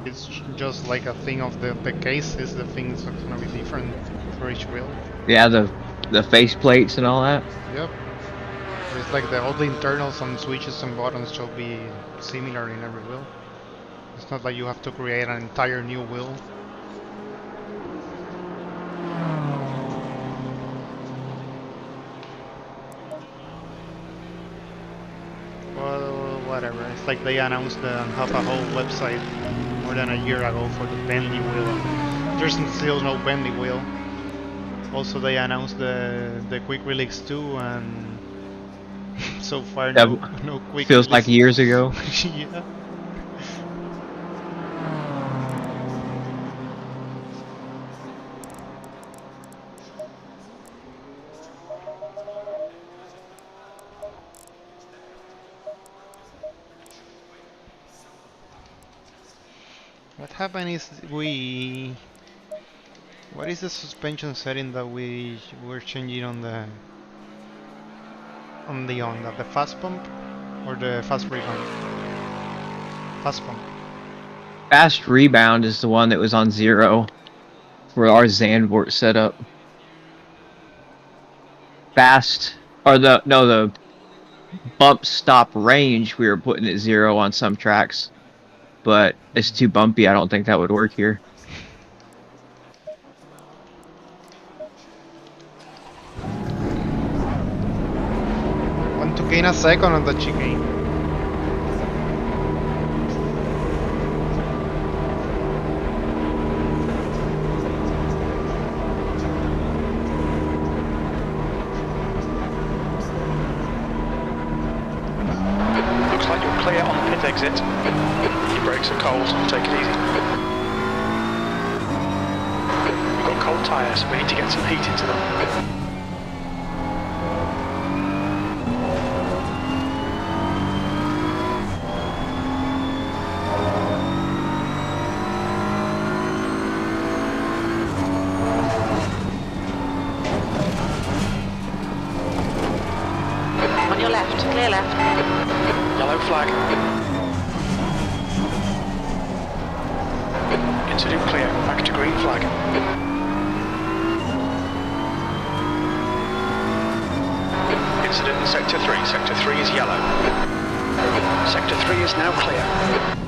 It's just like a thing of the cases. The things are gonna be different for each wheel. Yeah, the face plates and all that. Yep. It's like all the internals and switches and buttons shall be similar in every wheel. It's not like you have to create an entire new wheel. Well, whatever. It's like they announced and have a whole website more than a year ago for the Bentley wheel, and there's still no Bentley wheel. Also, they announced the quick release 2, and so far That no quick feels like release. years ago. Yeah. What happened is we. What is the suspension setting that we were changing on the fast pump or the fast rebound? Fast pump. Fast rebound is the one that was on 0 for our Zandvoort setup. Fast or the bump stop range we were putting at 0 on some tracks, but it's too bumpy. I don't think that would work here. Want to gain a second on the chicane. Looks like you're clear on the pit exit. Your brakes are cold, take it easy. We've got cold tyres, we need to get some heat into them. On your left, clear left. Yellow flag. Incident clear, back to green flag. Incident in sector 3. Sector 3 is yellow. Sector 3 is now clear.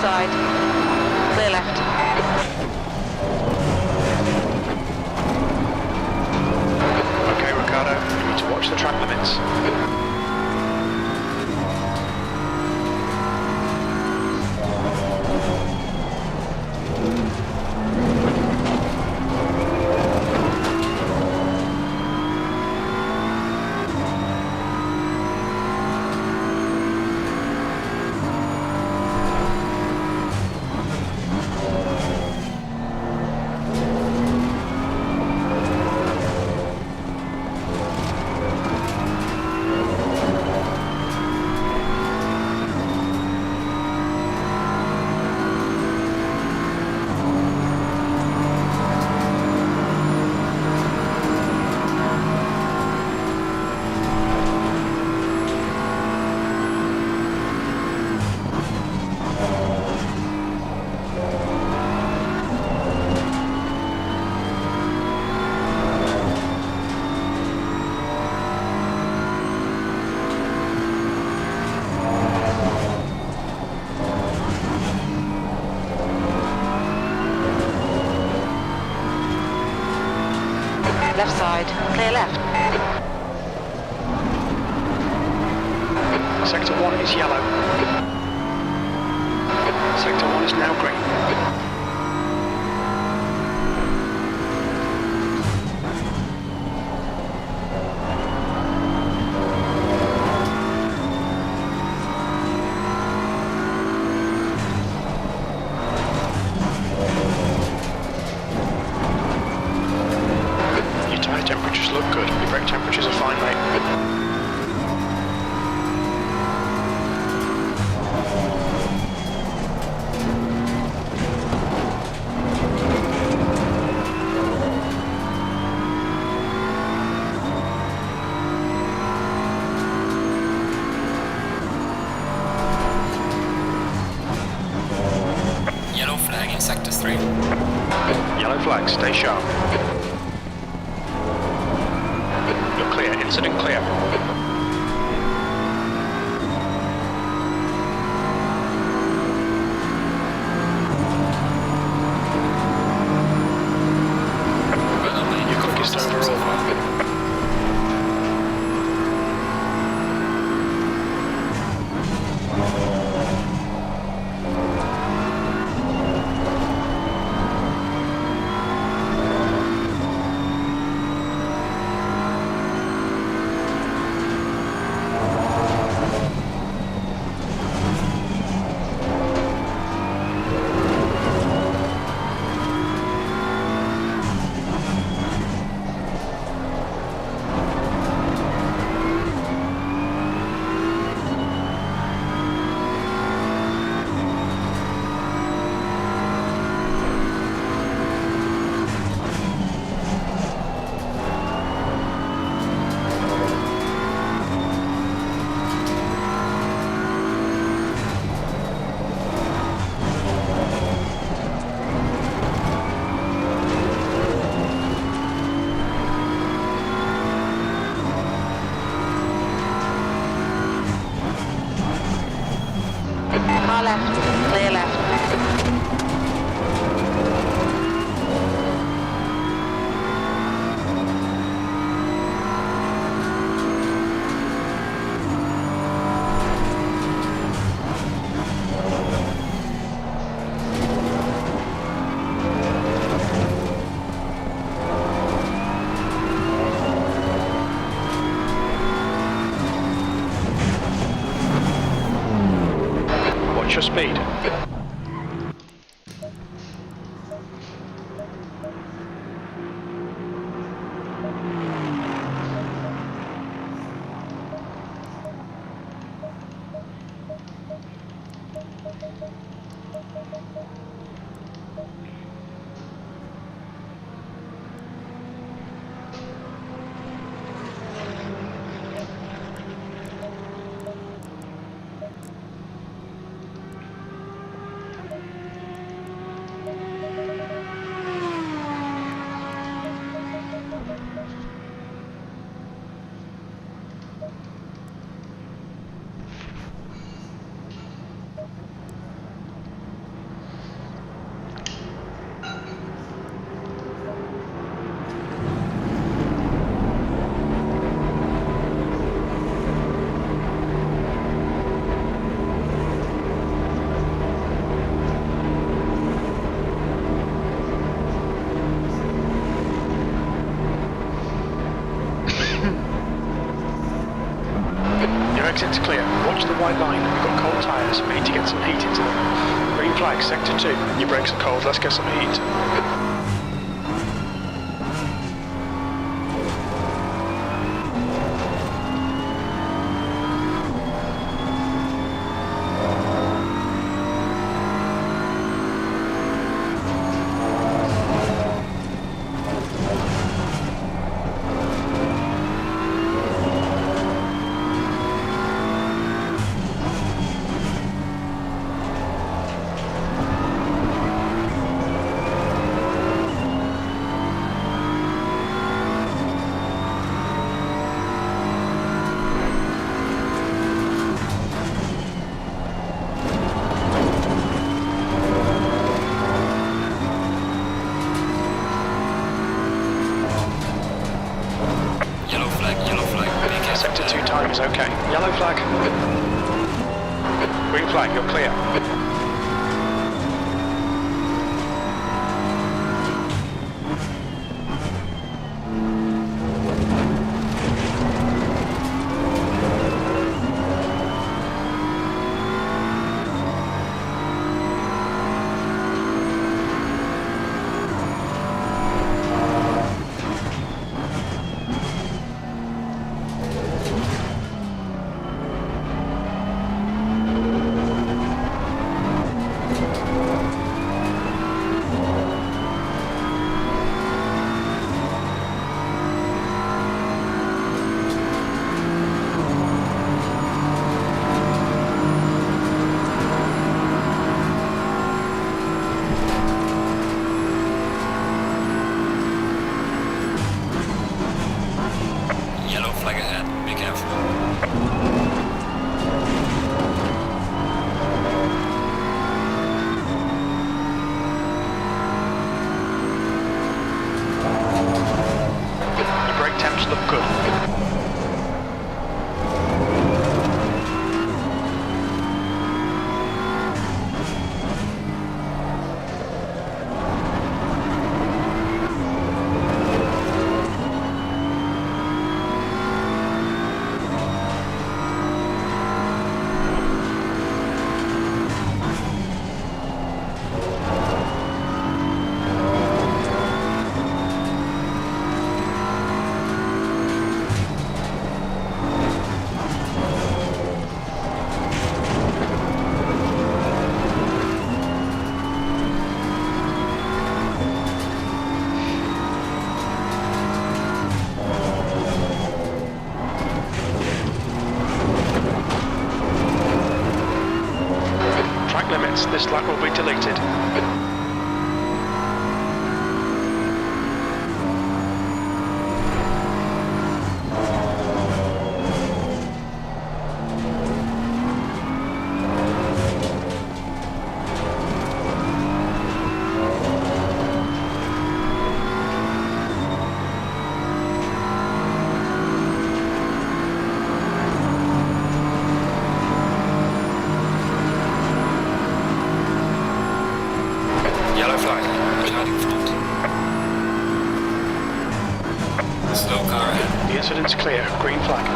Side. Clear left. Okay, Ricardo, you need to watch the track limits. clear left. Sector 1 is yellow. Sector 1 is now green. Your tyre temperatures look good. Your brake temperatures are fine, mate. Yellow flag in sector 3. Yellow flag, stay sharp. You're clear, incident clear. You're quickest overall. Car left, clear left. Watch your speed. Your exit's clear. Watch the white line. We've got cold tyres. We need to get some heat into them. Green flag, sector 2. Your brakes are cold. Let's get some heat. flag is okay. Yellow flag. Green flag, you're clear. Yellow flag ahead, be careful. Your brake temps look good. Track limits, this lap will be deleted. Yellow flag, behind in front. Slow car ahead. The incident's clear. Green flag.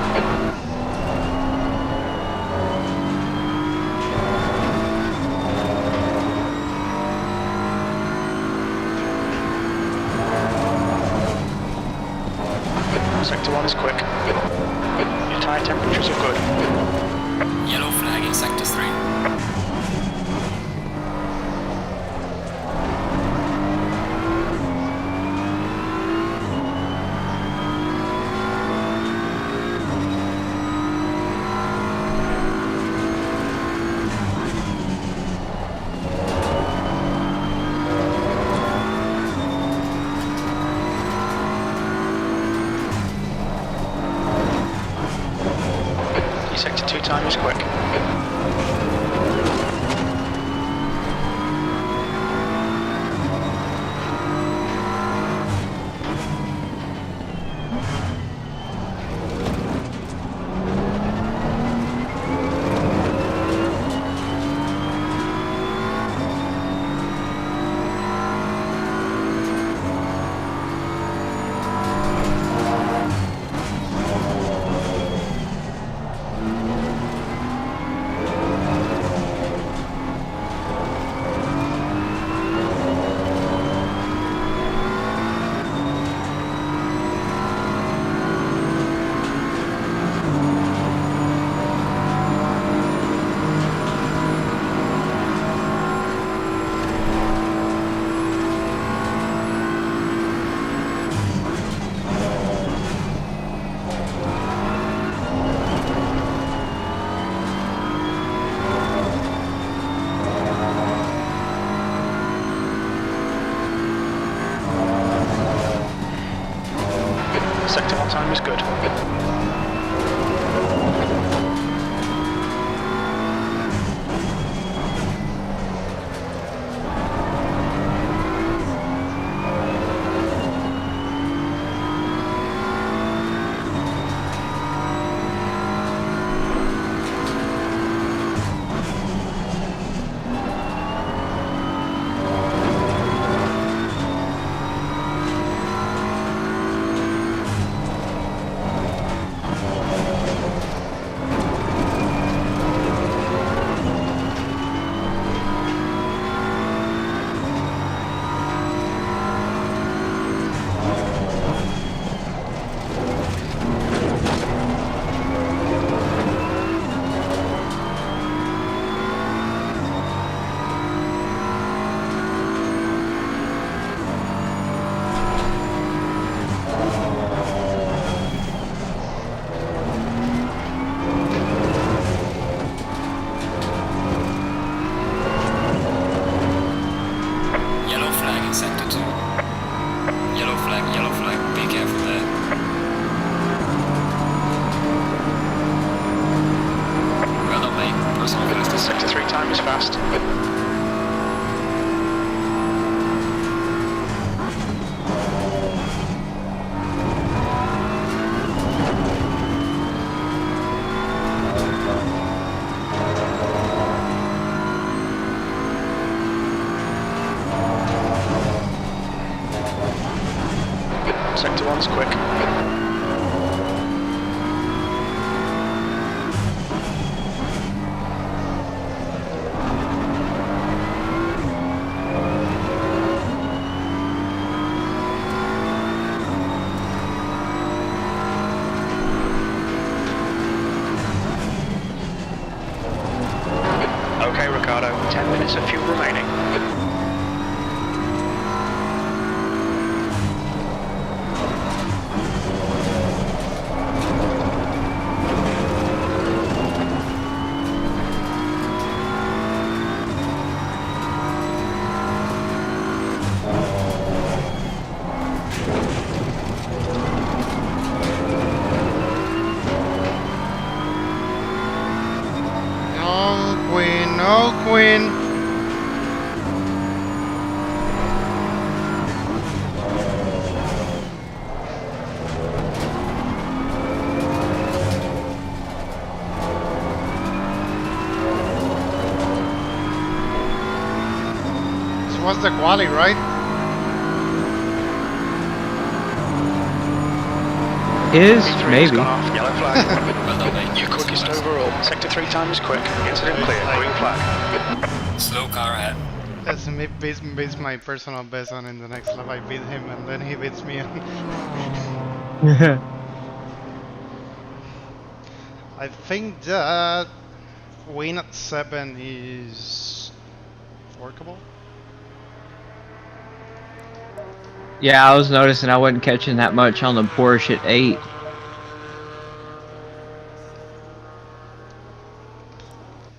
Sector 1 is quick. Your tyre temperatures are good. Yellow flag in sector 3. Your sector 2 time is quick. fast. Sector 1's quick. Okay, Ricardo, 10 minutes of fuel remaining. No, Queen, no, Queen. This was the quali, right? Is V3 has maybe. gone off, yellow flag. Well done, mate. You're quickest overall. Sector 3 time is quick. Incident clear, green flag. Slow car ahead. That's me beats my personal best on in the next lap. I beat him and then he beats me. I think that win at 7 is workable. Yeah, I was noticing I wasn't catching that much on the Porsche at 8.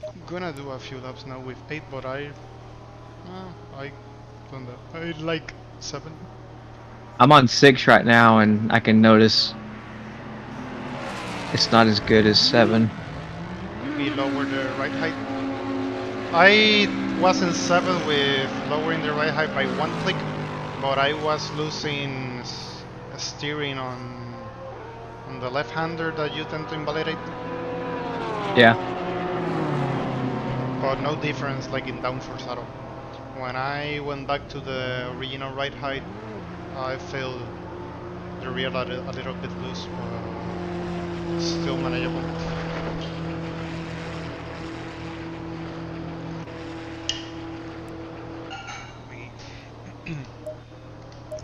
I'm gonna do a few laps now with 8, but I don't know. I like 7. I'm on 6 right now, and I can notice it's not as good as 7. Maybe lower the right height. I was in 7 with lowering the right height by 1 click, but I was losing steering on the left-hander that you tend to invalidate. Yeah. But no difference like in downforce at all. When I went back to the original right height, I felt the rear a little bit loose, but still manageable.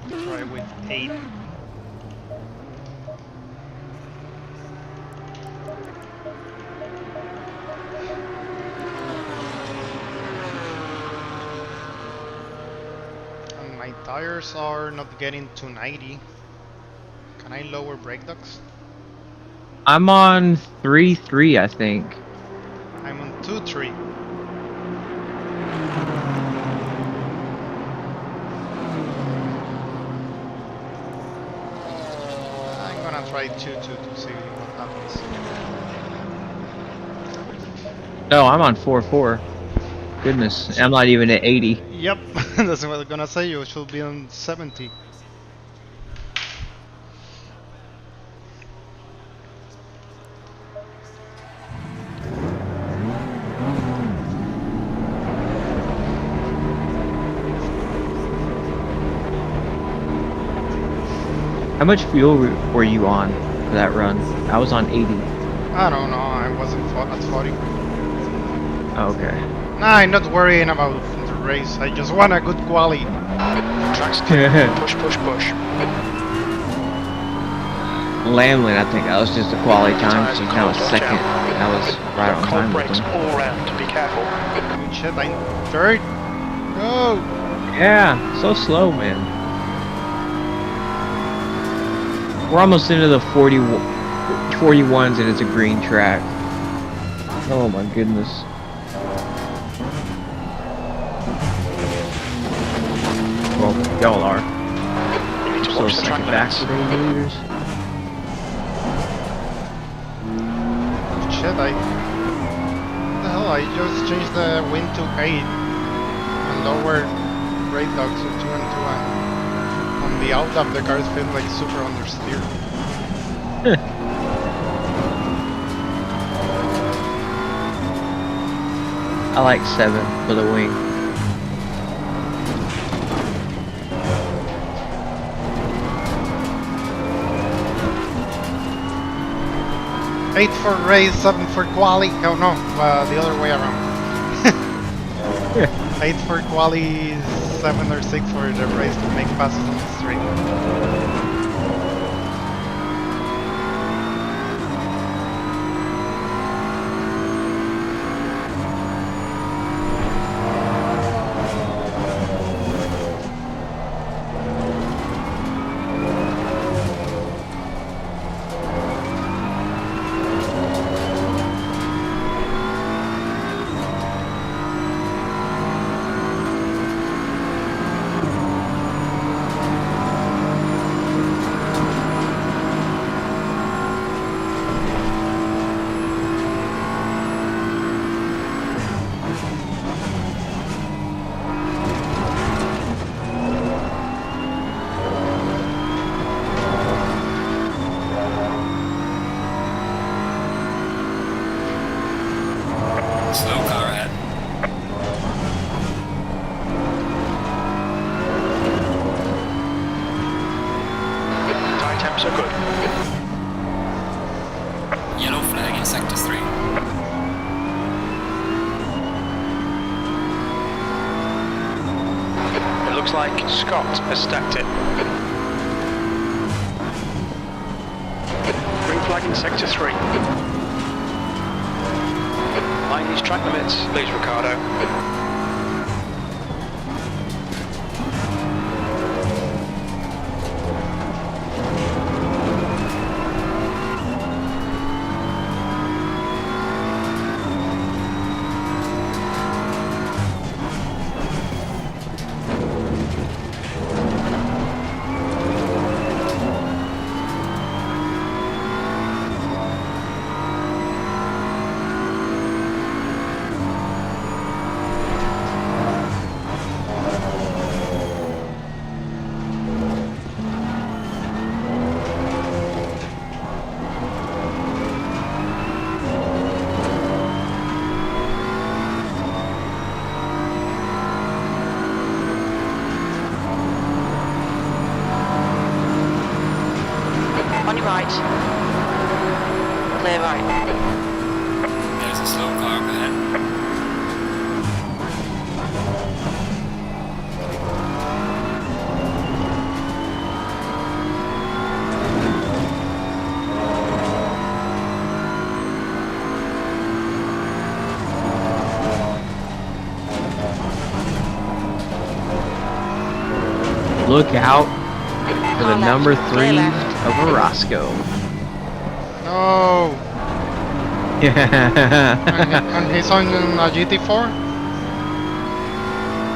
Try with 8. And my tires are not getting to 90. Can I lower brake ducts? I'm on 3.3, I think. I'm on 2.3. I'm gonna try 2.2 to see what happens. No, I'm on 4.4. Goodness, I'm not even at 80. Yep, that's what I'm gonna say. You should be on 70. How much fuel were you on for that run? I was on 80. I don't know. I wasn't at 40. Oh, okay. Nah, I'm not worrying about the race. I just want a good quali. Track's clear. Push, push, push. Lamlin, I think that was just a quality time. So now it's second. That was right on Cold time with brakes him. all around. Be careful. Good shit, I'm third. No! Yeah, so slow, man. We're almost into the 41s and it's a green track. Oh my goodness. Well, y'all are. You need to So watch the track second back limits. for the leaders. Shit, what the hell Well, I just changed the wind to 8 and lowered brake dogs to 2 and 2, and on the outlap the cars feel like super understeer. I like 7 for the wing. Eight for race, 7 for quali. Oh no, the other way around. 8 for quali, 7 or 6 for the race to make passes on the straight. Slow car ahead. Tyre temps are good. Yellow flag in sector 3. It looks like Scott has stacked it. Green flag in sector 3. Mind these track limits, please, Ricardo. On your right. Clear right. There's a slow car up ahead. Look out for the Car left. number Clear 3 left. of Orozco. No! Yeah. And he's on a GT4?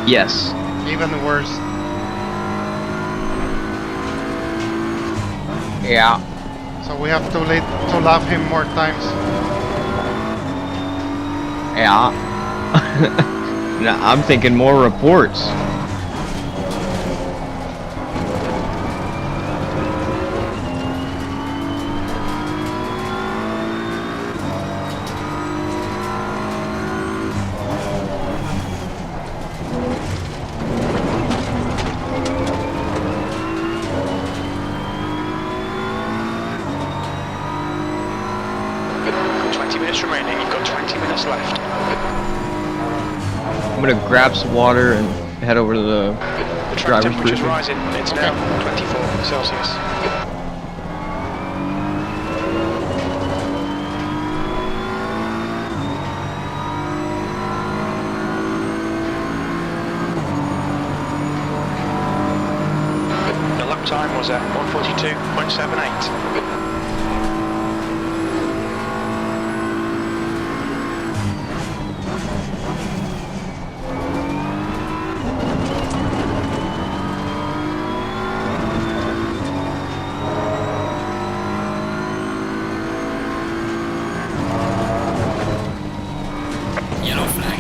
Yes. Even worse. Yeah. So we have to lap him more times. Yeah. No, I'm thinking more reports. Got 20 minutes remaining, you've got 20 minutes left. I'm gonna grab some water and head over to the The track driver's temperature's briefing. rising, it's now 24 Celsius. The lap time was at 1:42.78.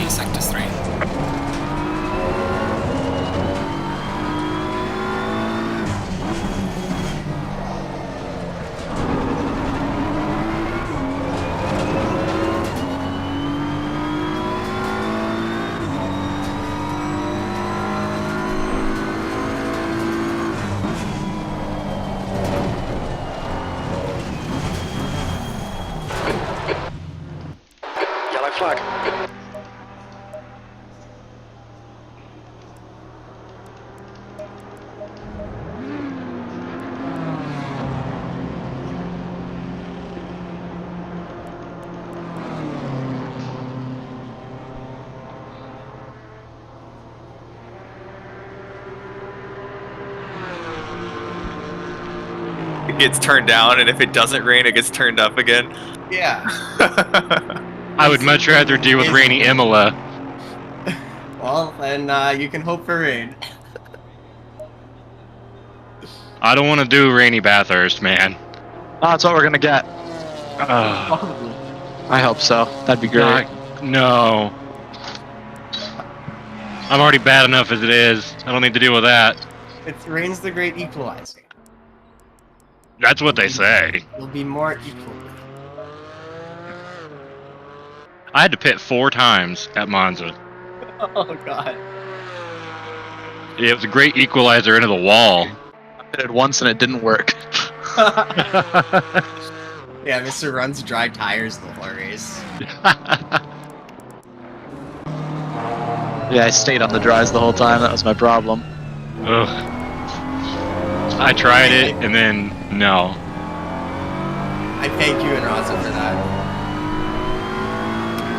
in sector 3. Yellow flag. It gets turned down, and if it doesn't rain, it gets turned up again. Yeah. I would much rather deal with rainy Imola. Well, then you can hope for rain. I don't want to do rainy Bathurst, man. Oh, that's what we're gonna get. Probably. I hope so. That'd be great. No. I'm already bad enough as it is. I don't need to deal with that. Rain's the great equalizer. That's what they say. You'll be more equal. I had to pit 4 times at Monza. Oh god. It was a great equalizer into the wall. I did it once and it didn't work. Yeah, Mr. Runs dry tires the whole race. Yeah, I stayed on the dries the whole time. That was my problem. Ugh. I tried it and then no. I thank you and Raza for that.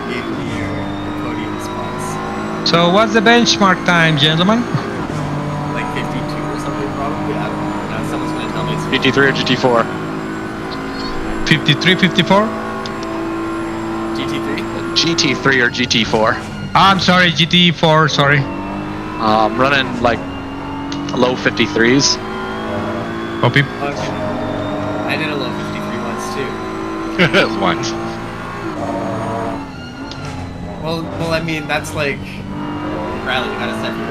Gave me your podium spots. So what's the benchmark time, gentlemen? Like 52 or something probably. I don't know. Now someone's gonna tell me it's GT3 or GT4? 53, 54? GT3. GT3 or GT4? I'm sorry, GT4, sorry. Running like low 53s. Copy. Okay. I did a low 53 once too. Once. Well, I mean that's like Riley, you gotta set your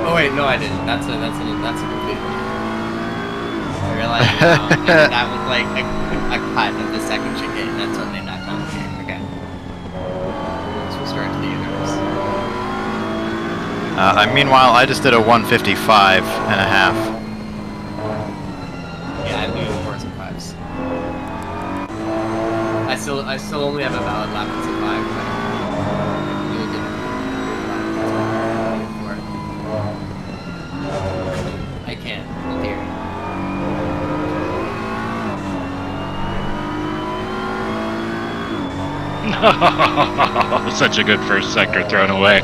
Oh wait, no, I didn't. That's a complete one. I realized now, and that was like a cut of the second chicane. That's what made that complicated. Okay. Let's restart to the universe. Meanwhile, I just did a 155 and a half. Yeah, I'm doing 4s and 5s. I still only have a valid lap that's a 5. But I really didn't. I can't, in theory. Such a good first sector thrown away.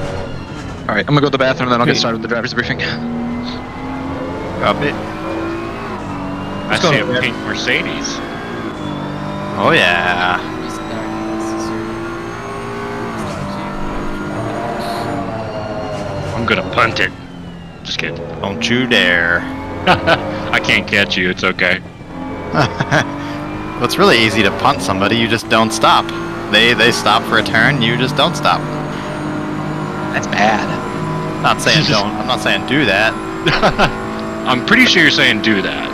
Alright, I'm gonna go to the bathroom and then I'll get started with the driver's briefing. Copy. I see a pink Mercedes. Oh yeah. I'm gonna punt it. Just kidding. Don't you dare. I can't catch you, it's okay. Well, it's really easy to punt somebody, you just don't stop. They stop for a turn, you just don't stop. That's bad. I'm not saying don't. I'm not saying do that. I'm pretty sure you're saying do that.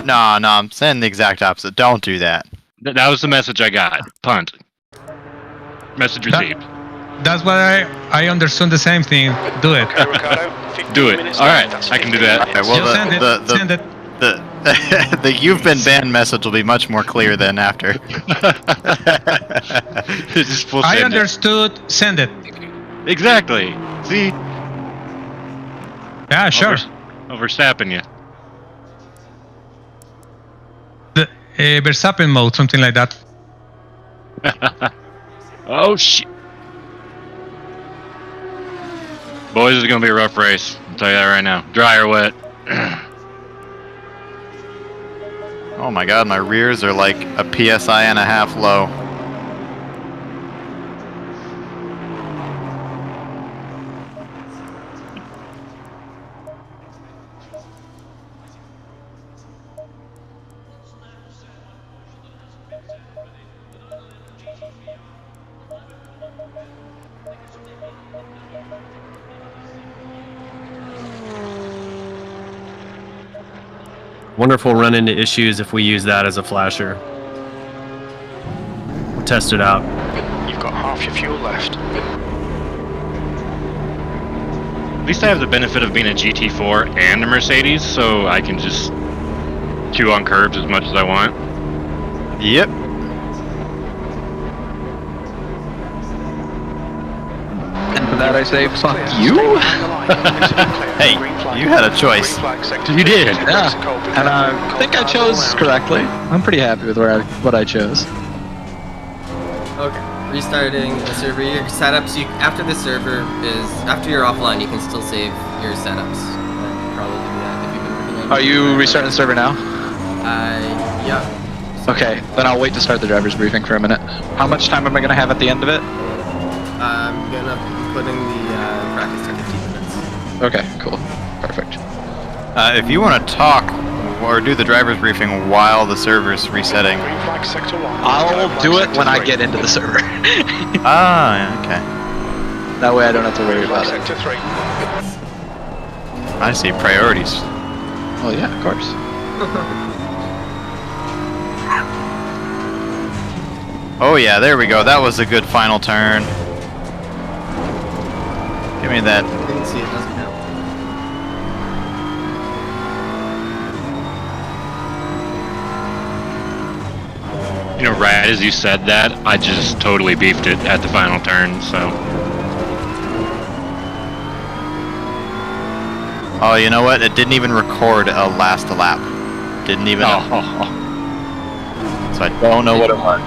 No, I'm saying the exact opposite. Don't do that. That was the message I got. Punt. Message received. That's what I understood the same thing. Do it. Ricardo, 15 Do it. minutes Alright, left. That's I can do 15 that. minutes. Well, Send it. the you've been banned message will be much more clear than after. Just full I send it. understood. Send it. Exactly. See? Yeah, sure. Overstapping you. The Verstappen mode, something like that. Oh shit. Boys, it's gonna be a rough race. I'll tell you that right now. Dry or wet. Oh my god, my rears are like a PSI and a half low. Wonder if we'll run into issues if we use that as a flasher. We'll test it out. You've got half your fuel left. At least I have the benefit of being a GT4 and a Mercedes, so I can just chew on curbs as much as I want. Yep. And for that I say, fuck you. Hey, you had a choice. You did, yeah. And I think I chose correctly. I'm pretty happy with what I chose. Okay. Restarting the server. Your setups. After the server is after you're offline, you can still save your setups. Probably do that if you've been working on. Are you restarting the server now? Yeah. Okay, then I'll wait to start the driver's briefing for a minute. How much time am I gonna have at the end of it? I'm gonna put in the practice to 15 minutes. Okay, cool, perfect. If you want to talk or do the driver's briefing while the server's resetting, I'll do it when I get into the server. yeah, okay. That way I don't have to worry about it. I see, priorities. Oh yeah, of course. Oh yeah, there we go. That was a good final turn. Give me that. Didn't see it, doesn't count. You know, right as you said that, I just totally beefed it at the final turn, so. Oh, you know what? It didn't even record a last lap. Didn't even. So I don't know what it was.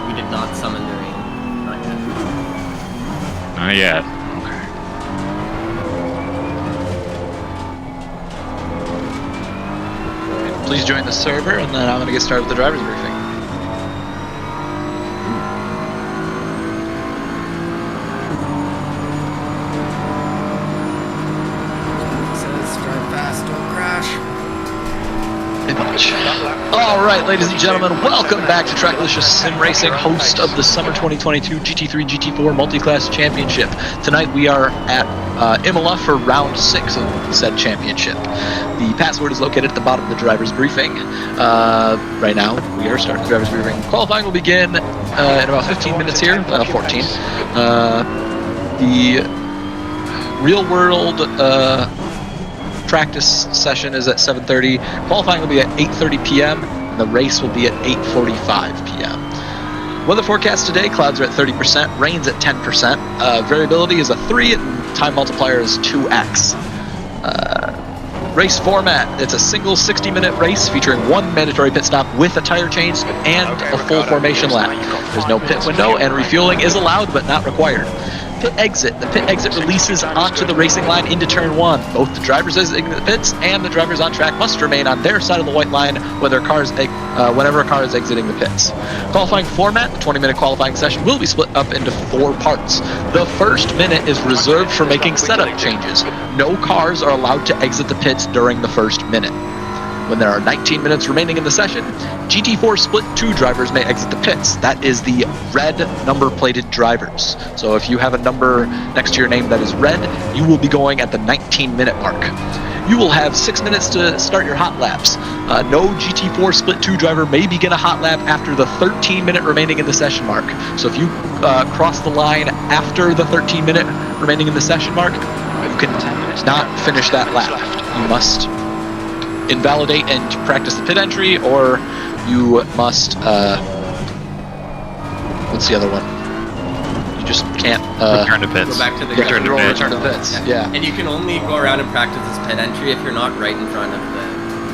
We did not summon the rain. Not yet. Not yet. Okay. Please join the server, and then I'm gonna get started with the driver's briefing. Alright, ladies and gentlemen, welcome back to Trackilicious Sim Racing, host of the Summer 2022 GT3 GT4 Multiclass Championship. Tonight we are at Imola for round 6 of said championship. The password is located at the bottom of the driver's briefing. Right now, we are starting the driver's briefing. Qualifying will begin in about 15 minutes here, 14. The real world practice session is at 7:30. Qualifying will be at 8:30 p.m. and the race will be at 8:45 p.m. Weather forecast today: clouds are at 30%, rains at 10%. Variability is a 3, and time multiplier is 2x. Race format: it's a single 60-minute race featuring one mandatory pit stop with a tire change and a full formation lap. There's no pit window, and refueling is allowed but not required. Pit exit. The pit exit releases onto the racing line into turn 1. Both the drivers exiting the pits and the drivers on track must remain on their side of the white line whenever a car is exiting the pits. Qualifying format: the 20-minute qualifying session will be split up into 4 parts. The first minute is reserved for making setup changes. No cars are allowed to exit the pits during the first minute. When there are 19 minutes remaining in the session, GT4 Split 2 drivers may exit the pits. That is the red number-plated drivers. So if you have a number next to your name that is red, you will be going at the 19-minute mark. You will have 6 minutes to start your hot laps. No GT4 Split 2 driver may begin a hot lap after the 13-minute remaining in the session mark. So if you cross the line after the 13-minute remaining in the session mark, you can not finish that lap. You must invalidate and practice the pit entry, or you must what's the other one? You just can't return to pits. Go back to the return to pits. Yeah. And you can only go around and practice this pit entry if you're not right in front of the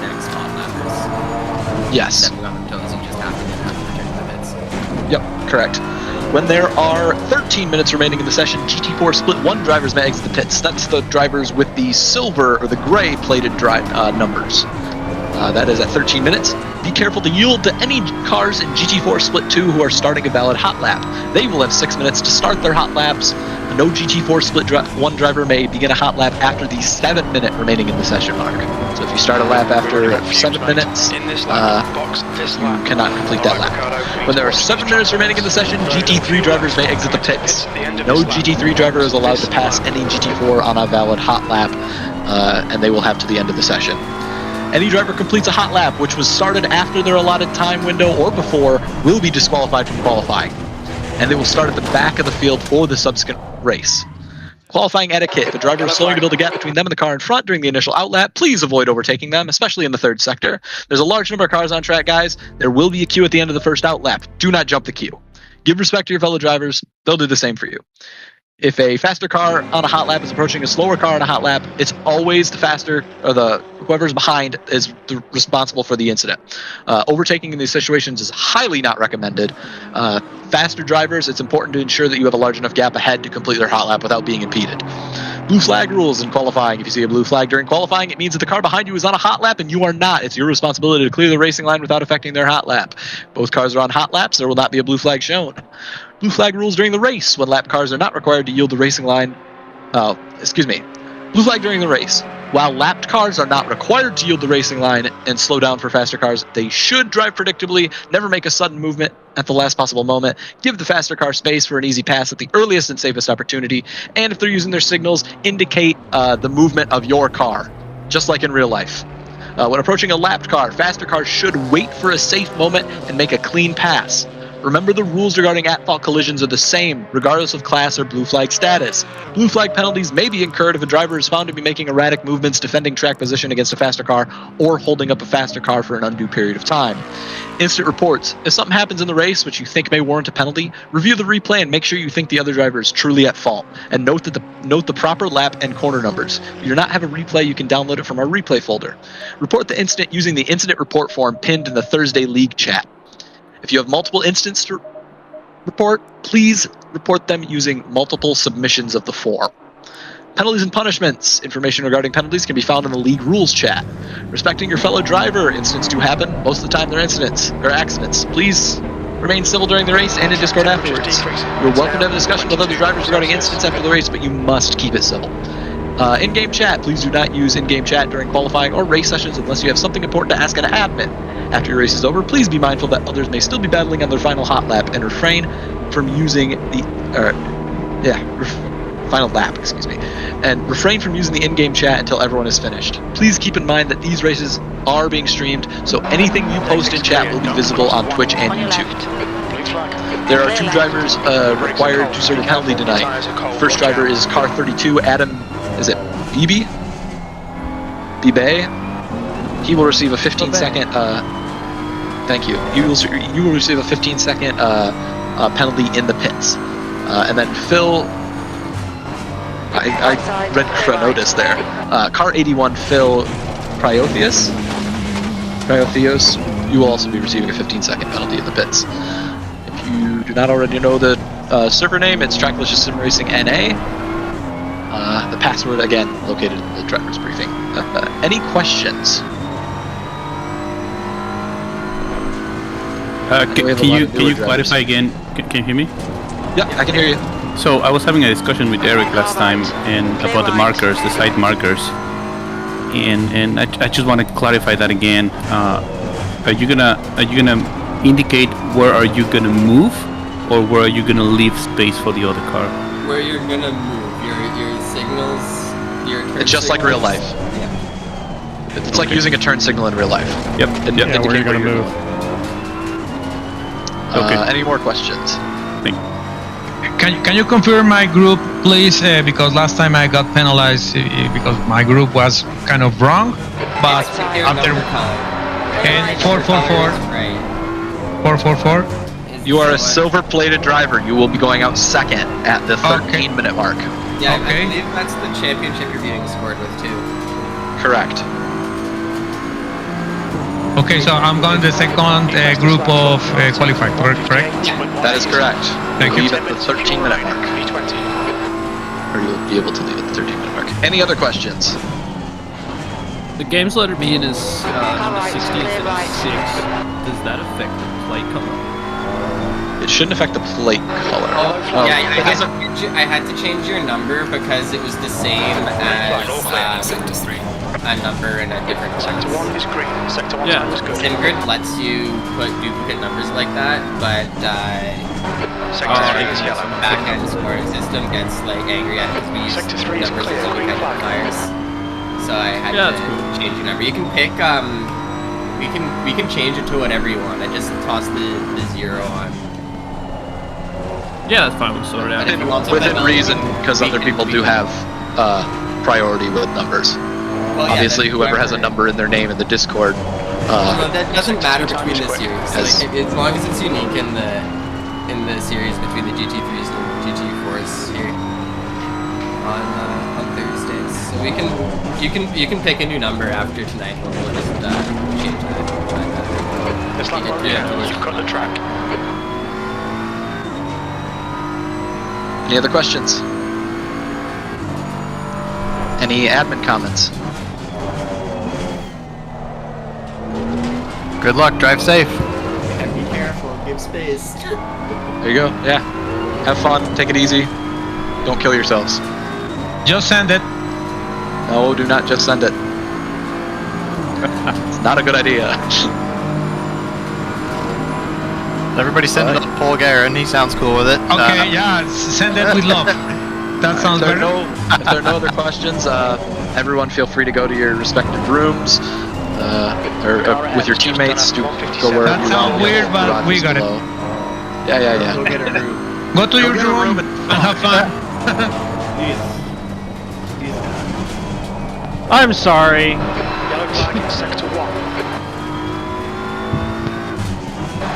next hot lappers. Yes. Stepping on their toes, you just have to get out and return to the pits. Yep, correct. When there are 13 minutes remaining in the session, GT4 Split 1 drivers may exit the pits. That's the drivers with the silver or the gray plated numbers. That is at 13 minutes. Be careful to yield to any cars in GT4 Split 2 who are starting a valid hot lap. They will have 6 minutes to start their hot laps. No GT4 Split 1 driver may begin a hot lap after the 7-minute remaining in the session mark. So if you start a lap after 7 minutes, you cannot complete that lap. When there are 7 minutes remaining in the session, GT3 drivers may exit the pits. No GT3 driver is allowed to pass any GT4 on a valid hot lap, and they will have to the end of the session. Any driver completes a hot lap, which was started after their allotted time window or before, will be disqualified from qualifying. And they will start at the back of the field for the subsequent race. Qualifying etiquette. If a driver is slowing to build a gap between them and the car in front during the initial outlap, please avoid overtaking them, especially in the third sector. There's a large number of cars on track, guys. There will be a queue at the end of the first outlap. Do not jump the queue. Give respect to your fellow drivers. They'll do the same for you. If a faster car on a hot lap is approaching a slower car on a hot lap, it's always the faster, or whoever's behind is responsible for the incident. Overtaking in these situations is highly not recommended. Faster drivers, it's important to ensure that you have a large enough gap ahead to complete their hot lap without being impeded. Blue flag rules in qualifying. If you see a blue flag during qualifying, it means that the car behind you is on a hot lap and you are not. It's your responsibility to clear the racing line without affecting their hot lap. Both cars are on hot laps. There will not be a blue flag shown. Blue flag rules during the race. When lap cars are not required to yield the racing line. Blue flag during the race. While lapped cars are not required to yield the racing line and slow down for faster cars, they should drive predictably, never make a sudden movement at the last possible moment, give the faster car space for an easy pass at the earliest and safest opportunity, and if they're using their signals, indicate the movement of your car, just like in real life. When approaching a lapped car, faster cars should wait for a safe moment and make a clean pass. Remember, the rules regarding at-fault collisions are the same, regardless of class or blue flag status. Blue flag penalties may be incurred if a driver is found to be making erratic movements, defending track position against a faster car, or holding up a faster car for an undue period of time. Instant reports. If something happens in the race which you think may warrant a penalty, review the replay and make sure you think the other driver is truly at fault. And note the proper lap and corner numbers. If you do not have a replay, you can download it from our replay folder. Report the incident using the incident report form pinned in the Thursday League chat. If you have multiple incidents to report, please report them using multiple submissions of the form. Penalties and punishments. Information regarding penalties can be found in the league rules chat. Respecting your fellow driver. Incidents do happen. Most of the time they're incidents or accidents. Please remain civil during the race and in Discord afterwards. You're welcome to have a discussion with other drivers regarding incidents after the race, but you must keep it civil. In-game chat. Please do not use in-game chat during qualifying or race sessions unless you have something important to ask an admin. After your race is over, please be mindful that others may still be battling on their final hot lap and refrain from using final lap, and refrain from using the in-game chat until everyone is finished. Please keep in mind that these races are being streamed, so anything you post in chat will be visible on Twitch and YouTube. There are 2 drivers required to serve a penalty tonight. First driver is car 32, Adam, is it Bibe? He will receive a 15-second. Thank you. You will receive a 15-second penalty in the pits, and then Phil. I read Chronotis there. Car 81, Phil Cryotheos. You will also be receiving a 15-second penalty in the pits. If you do not already know the server name, it's Trackilicious Sim Racing NA. The password, again, located in the driver's briefing. Any questions? Can you clarify again? Can you hear me? Yeah, I can hear you. So I was having a discussion with Eric last time about the markers, the side markers, and I just want to clarify that again. Are you gonna indicate where are you gonna move, or where are you gonna leave space for the other car? Where you're gonna move, your signals, your turn it's just like real life. Yeah. It's like using a turn signal in real life. Yep. Yeah, where you're gonna move. Okay. Any more questions? Thank you. Can you confirm my group, please? Because last time I got penalized because my group was kind of wrong. But after 444, right. 444. You are a silver-plated driver. You will be going out second at the 13-minute mark. Yeah, Okay. I believe that's the championship you're being scored with too. Correct. Okay, so I'm going to the second group of qualified, correct? That is correct. Thank you. Leave at the 13-minute mark. Or you'll be able to leave at the 13-minute mark. Any other questions? The game's letter being is number 60 instead of 6. Does that affect the plate color? It shouldn't affect the plate color. Yeah, I had to change your number because it was the same as a number in a different one. Sector 1 is green, Sector 1 Yeah. is good. SimGrid lets you put duplicate numbers like that, but Sector 3 is yellow. back-end scoring system gets like angry at it because we use Sector 3 is numbers clear, as green independent flag. fires. so I had to change the number. You can pick we can change it to whatever you want. I just toss the 0 on. Yeah, that's fine. We'll sort it out. Within reason, because other people do have priority with numbers. Well, obviously, whoever has a number in their name in the Discord. No, that doesn't matter between the series. Like, as long as it's unique in the series between the GT3s and GT4s here on Thursdays. So you can pick a new number after tonight. We'll just change that. It's like you've got the track. Any other questions? Any admin comments? Good luck, drive safe. Yeah, be careful, give space. There you go, yeah. Have fun, take it easy. Don't kill yourselves. Just send it. No, do not just send it. It's not a good idea. Everybody send it to Paul Garen, he sounds cool with it. Okay, yeah, send it with love. That sounds better. If there are no other questions, everyone feel free to go to your respective rooms. Or with your teammates, go where that you sounds want. weird, but we got below. it. Yeah. Go get a room. Go to your room and have fun. I'm sorry. Yellow flag in sector 1. I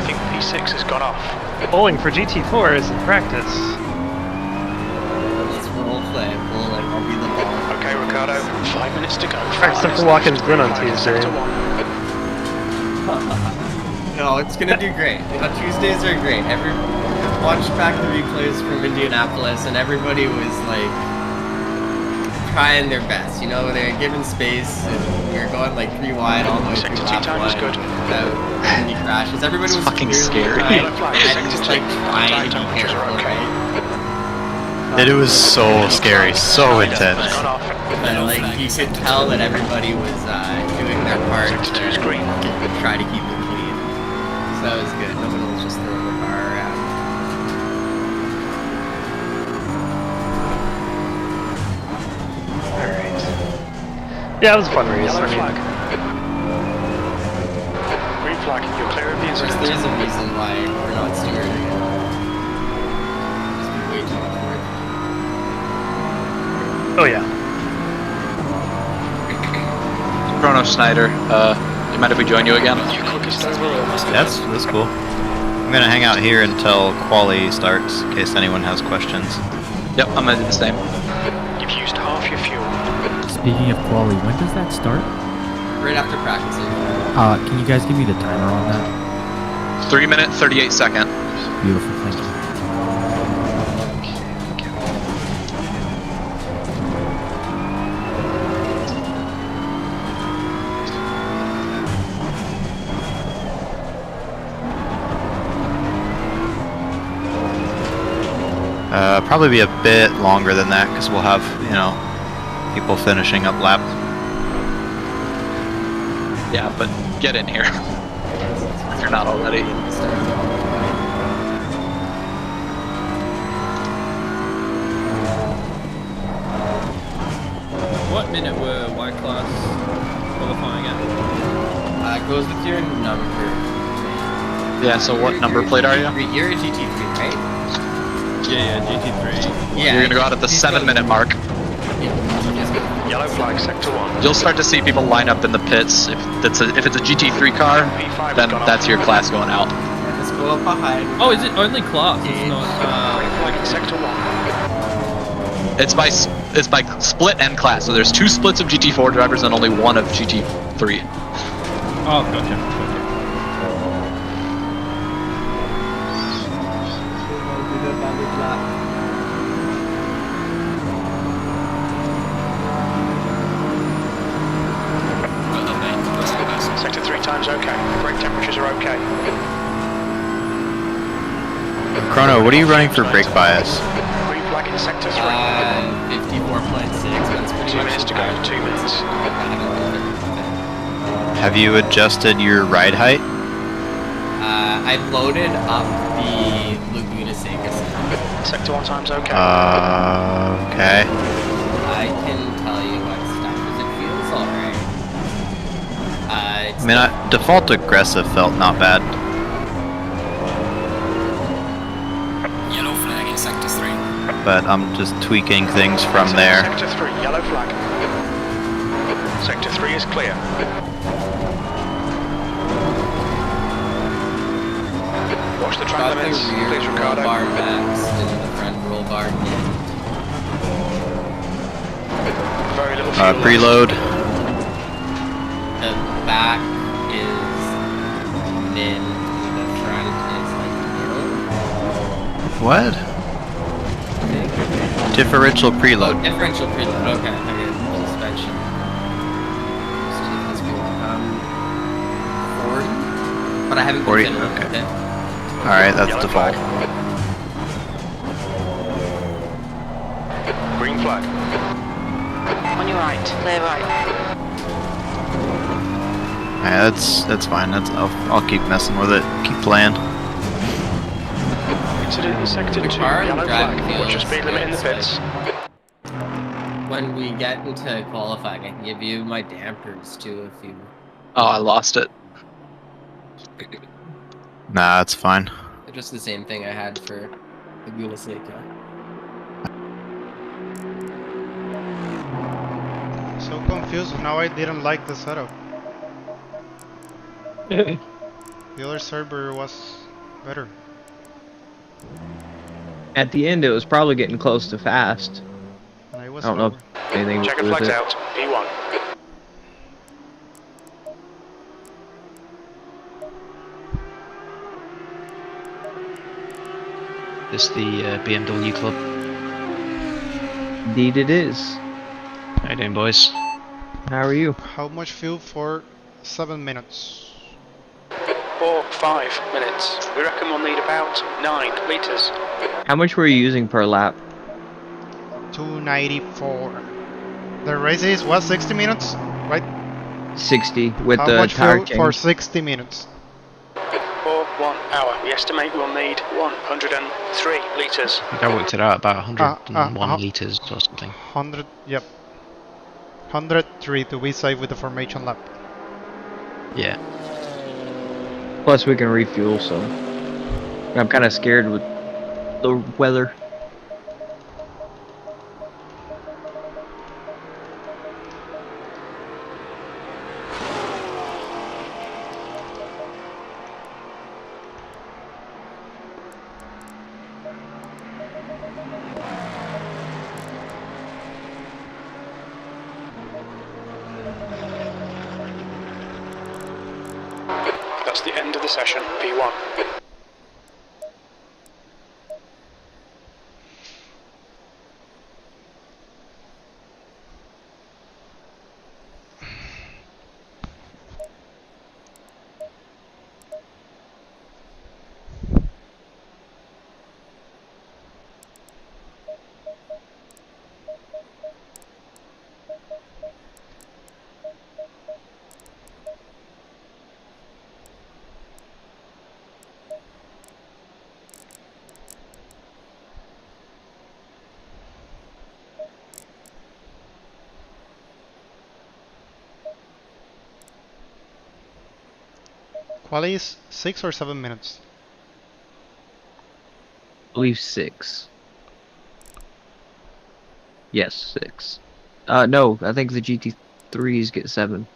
think P6 has gone off. Bowling for GT4 is in practice. Let's role play. I'll be the ball. Okay, Ricardo, 5 minutes to go. Except for Watkins Glen on Tuesday. No, it's gonna do great. Tuesdays are great. Watched back the replays from Indianapolis, and everybody was like trying their best. You know, they're giving space, and we were going like 3 wide all the way through lap 1 without any crashes. Everybody was fucking scary. And just like trying to be careful, right? It was so scary, so intense. And like you could tell that everybody was doing their part to try to keep it clean. So that was good. No one was just throwing the car around. Alright. Yeah, it was a fun race. Yellow flag. Green flag, you're clear of the incident. There's a reason why we're not stewarding it. Just be way too much work. Oh yeah. Chrono Snyder, you mind if we join you again? That's cool. I'm gonna hang out here until quali starts, in case anyone has questions. Yep, I'm gonna do the same. You've used half your fuel. Speaking of quali, when does that start? Right after practicing. Can you guys give me the timer on that? 3 minute, 38 second. Beautiful, thank you. Probably be a bit longer than that, because we'll have, people finishing up laps. Yeah, but get in here. If you're not already. What minute were Y class qualifying at? It goes with your number. Yeah, so what number plate are you? You're a GT3, right? Yeah, GT3. Yeah. You're gonna go out at the 7 minute mark. Yellow flag, sector 1. You'll start to see people line up in the pits. If it's a GT3 car, then that's your class going out. Let's go up behind. Oh, is it only class? It's not. Flag in sector 1. It's by split and class. So there's 2 splits of GT4 drivers and only 1 of GT3. Oh, gotcha. Sector 3 times okay. Brake temperatures are okay. Chrono, what are you running for brake bias? Green flag in sector 3. 54.6. That's pretty 2 minutes to go. 2 minutes. Have you adjusted your ride height? I loaded up the Laguna Seca set. Sector 1 times okay. Okay. I can tell you what stuff. Is it right. I mean, default aggressive felt not bad. Yellow flag in sector 3. But I'm just tweaking things from there. Sector 3, yellow flag. Sector 3 is clear. Watch the track limits, please, roll Ricardo. bar max and the front roll bar min. Very little fuel left. Preload. The back is min, the front is like middle. What? Differential preload. Oh, differential preload, okay. Okay, suspension. Let's do this 40? But I haven't 40, been okay. with it. Alright, that's Yellow default. flag. Green flag. On your right, clear right. Yeah, that's fine. I'll keep messing with it. Keep playing. Incident in sector 2, car yellow driving flag. Watch your feels speed limit in the good, pits. When we get into qualifying, I can give you my dampers too if you... Oh, I lost it. Nah, it's fine. They're just the same thing I had for the Gula Seika. So confused. Now I didn't like the setup. The other server was better. At the end, it was probably getting close to fast. I was I don't know slower. if anything Checker to do with flags it. out, P1. This the BMW club. Indeed it is. How you doing, boys? How are you? How much fuel for 7 minutes? Or 5 minutes. We reckon we'll need about 9 litres. How much were you using per lap? 294. The race is what, 60 minutes? Right? 60 with How the much tire fuel change. for 60 minutes? Or 1 hour. We estimate we'll need 103 litres. I think I worked it out about 101 litres or something. 100, yep. 103 to be safe with the formation lap. Yeah. Plus we can refuel, so I'm kind of scared with the weather. That's the end of the session, P1. Quali is 6 or 7 minutes? I believe 6. Yes, 6. No, I think the GT3s get 7.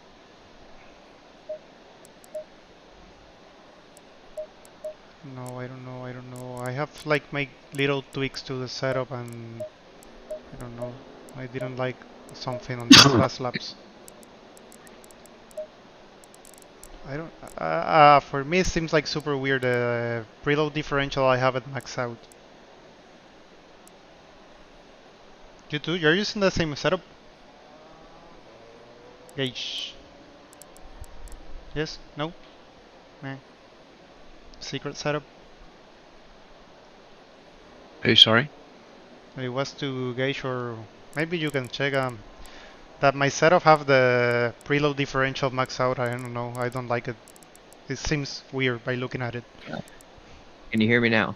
No, I don't know. I have like made little tweaks to the setup and I don't know. I didn't like something on these last laps. I don't. For me, it seems like super weird. Preload differential, I have it maxed out. You too? You're using the same setup? Gauge. Yes? No? Meh. Secret setup? Who, sorry? It was to gauge, or maybe you can check that my setup have the preload differential maxed out. I don't know. I don't like it. It seems weird by looking at it. Can you hear me now?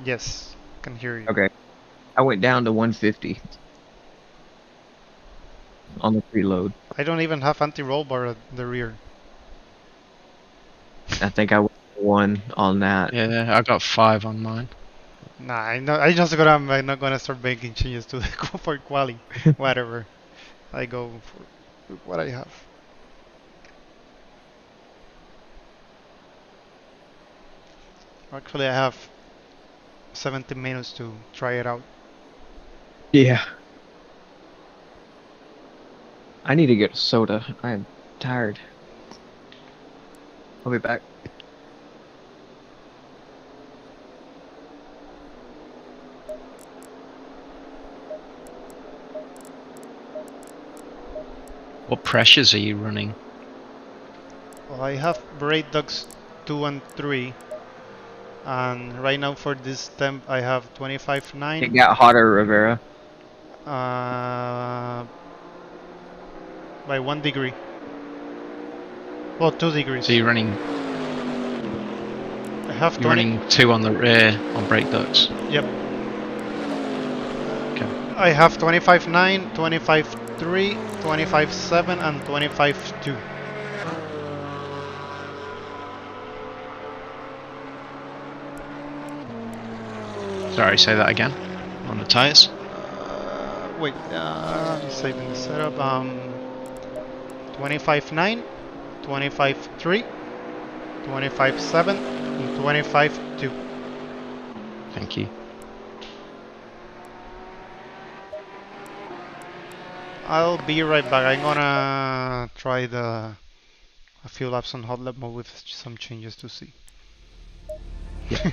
Yes, can hear you. Okay. I went down to 150 on the preload. I don't even have anti-roll bar at the rear. I think I won on that. Yeah, I got 5 on mine. Nah, I'm not gonna start making changes to the for quali. Whatever. I go for what I have. Actually, I have 70 minutes to try it out. Yeah. I need to get a soda. I'm tired. I'll be back. What pressures are you running? Well, I have brake ducts 2 and 3. And right now for this temp, I have 25.9. It got hotter, Rivera. By 1 degree. Well, 2 degrees. So you're running. I have You're 20. running 2 on the rear on brake ducts. Yep. Okay. I have 25.9, 25.3, 25.7, and 25.2. Sorry, say that again. On the tires. Wait, I'm saving the setup. 25.9, 25.3, 25.7, and 25.2. Thank you. I'll be right back. I'm gonna try a few laps on hot lap mode with some changes to see. Yeah.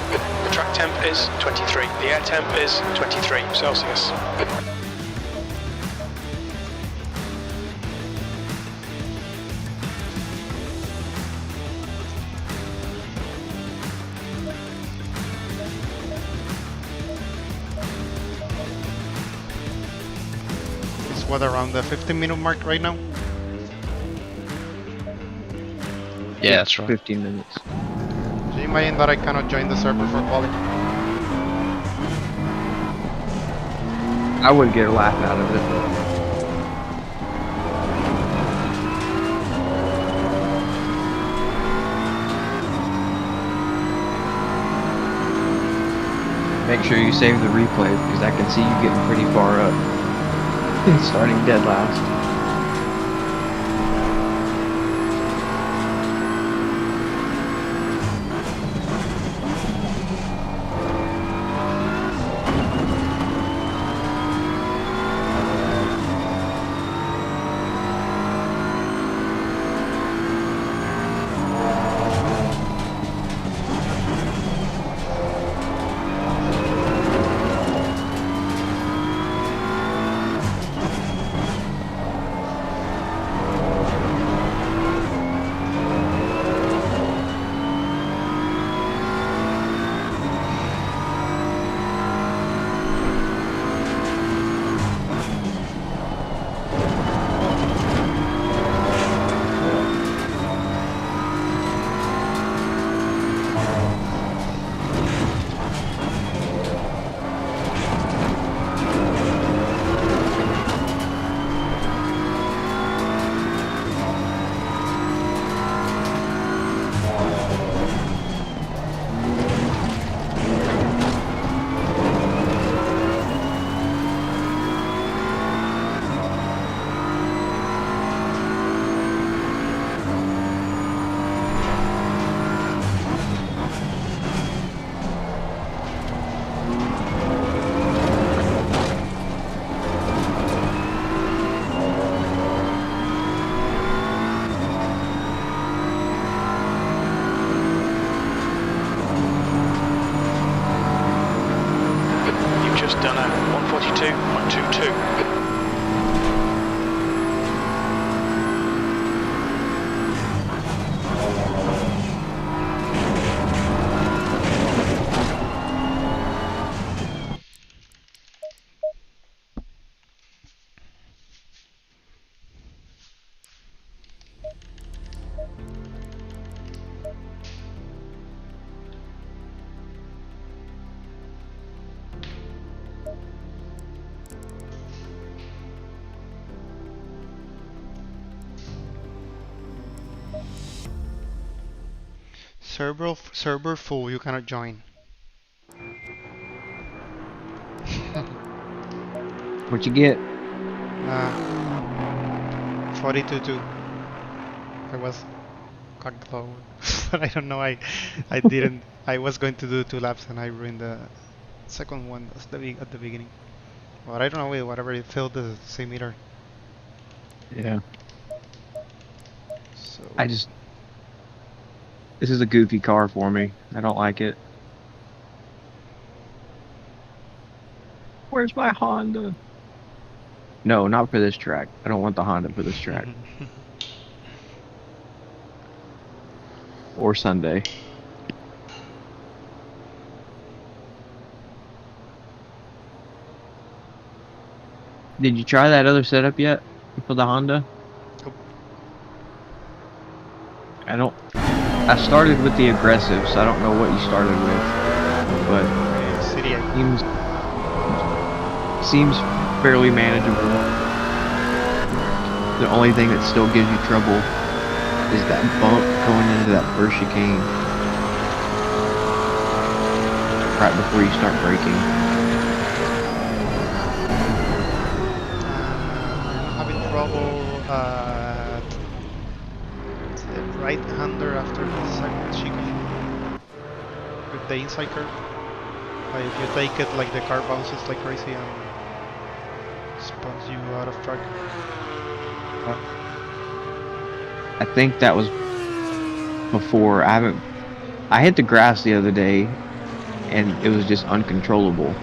The track temp is 23. The air temp is 23 Celsius. It's what, around the 15-minute mark right now? Yeah, that's right. 15 minutes. Do you mind that I cannot join the server for quality? I would get a laugh out of it. Make sure you save the replay because I can see you getting pretty far up. Starting dead last. You've just done a 142.22. Server full. You cannot join. What'd you get? 42-2. I was cocked low, but I don't know. I didn't. I was going to do 2 laps and I ruined the second one at the beginning. But I don't know. Whatever, it filled the same meter. Yeah. So This is a goofy car for me. I don't like it. Where's my Honda? No, not for this track. I don't want the Honda for this track. Or Sunday. Did you try that other setup yet for the Honda? Nope. I started with the aggressive, so I don't know what you started with, but seems fairly manageable. The only thing that still gives you trouble is that bump going into that first chicane right before you start braking. I'm having trouble right-hander after the second chicane with the inside curve. Like if you take it, like the car bounces like crazy and spins you out of track. I think that was before. I hit the grass the other day and it was just uncontrollable.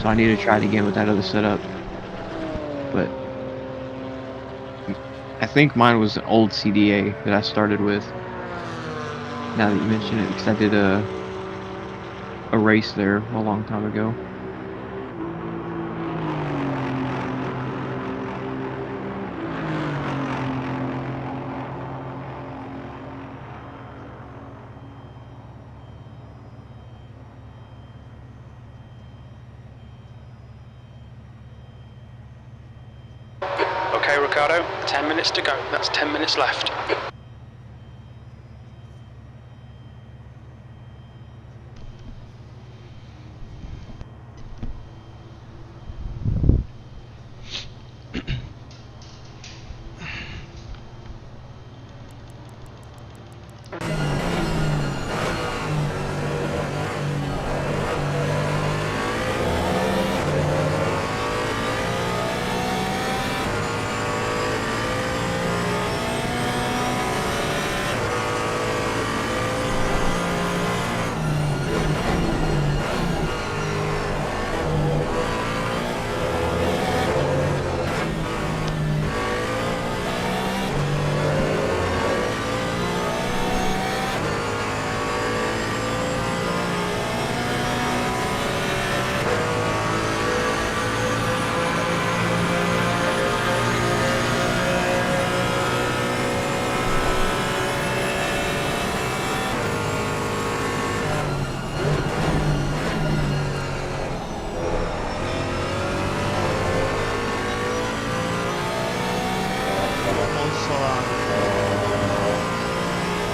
So I need to try it again with that other setup. But I think mine was an old CDA that I started with. Now that you mention it, because I did a race there a long time ago. Okay, Ricardo, 10 minutes to go. That's 10 minutes left.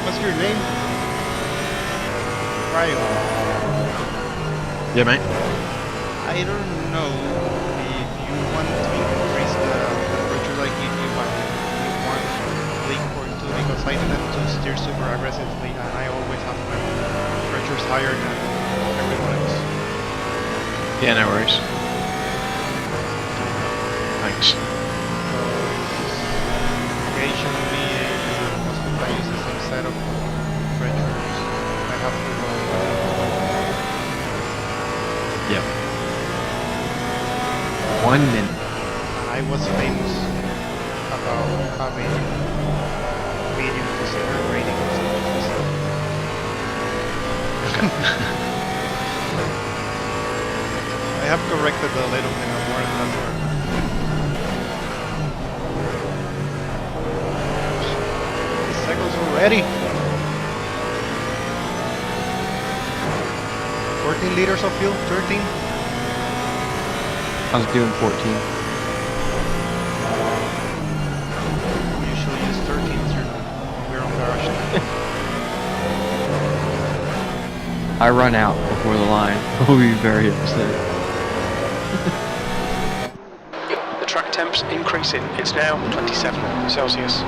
What's your name? Ryo. Yeah, mate. I don't know if you want to increase the temperature like if you want leak or two, because I tend to steer super aggressively and I always have my temperatures higher than everyone else. Yeah, no worries. Thanks. Occasionally, most of the time I use the same set of temperatures. I have to go. Yep. 1 minute. I was famous about having medium to severe rating. I have corrected a little bit more and less. The cycles are ready. 14 liters of fuel, 13. I was doing 14. We usually use 13 when we're on garage I run out before the line, I'll be very upset. The track temp's increasing. It's now 27 Celsius.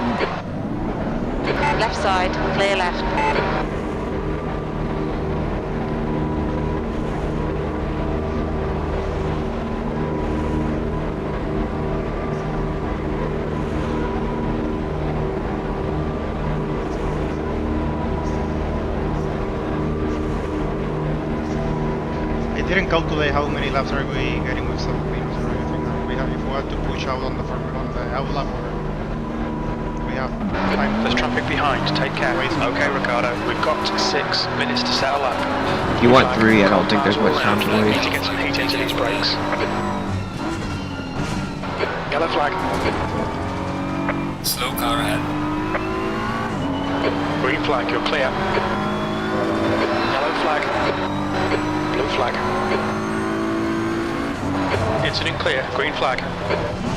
Left side, clear left. I didn't calculate how many laps are we getting with Filipinos or anything. We have, if we had to push out on the outlap, we have time. There's traffic behind. Take care. Okay, Ricardo. We've got 6 minutes to settle up. If you want 3, I don't think there's much time to We wait. need to get some heat into these brakes. Yellow flag. Slow car ahead. Green flag. You're clear. Yellow flag. Blue flag. Incident clear. Green flag.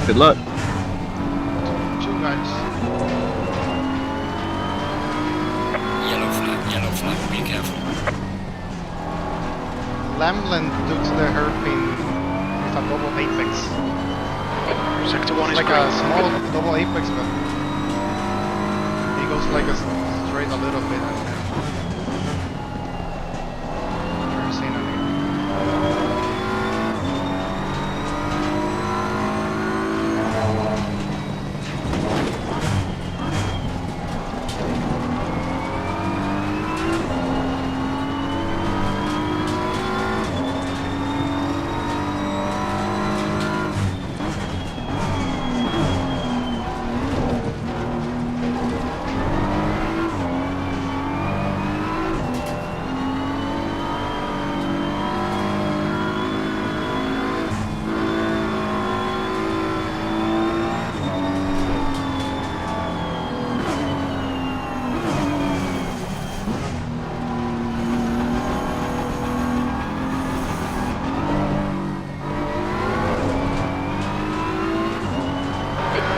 Good luck. 2 guys. Yellow flag, be careful. Lamland took the hairpin with a double apex. Sector 1 is like green. a small double apex, but he goes like a straight a little bit. Never seen anything.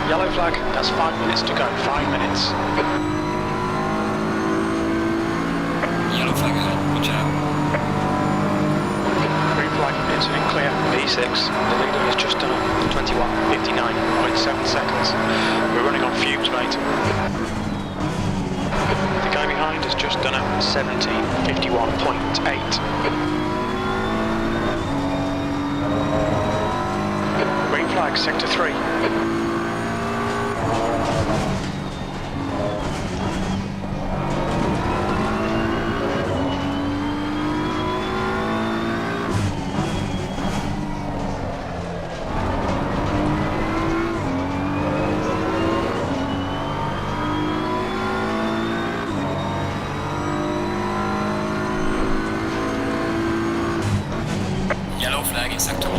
Yellow flag. That's 5 minutes to go. 5 minutes. Yellow flag ahead, watch out. Green flag. Incident clear. P6. The leader has just done 21:59.7 seconds. We're running on fumes, mate. The guy behind has just done 17:51.8. Green flag. Sector 3. Yellow flag in sector 1.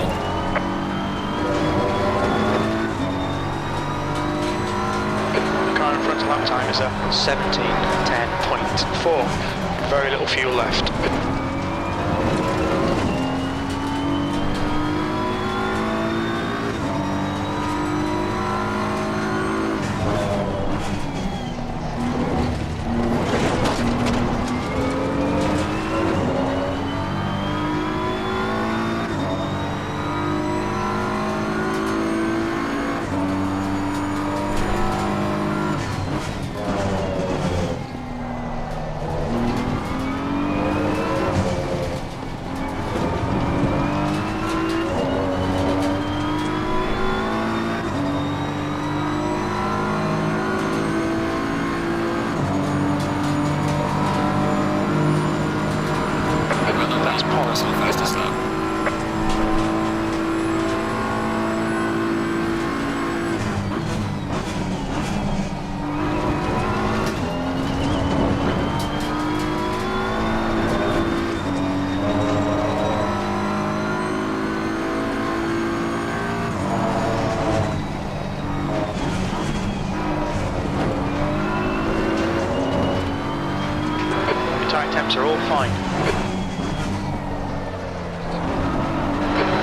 The car in front lap time is 17:10.4. Very little fuel left. That's Paul's fastest lap. Your tyre temps are all fine.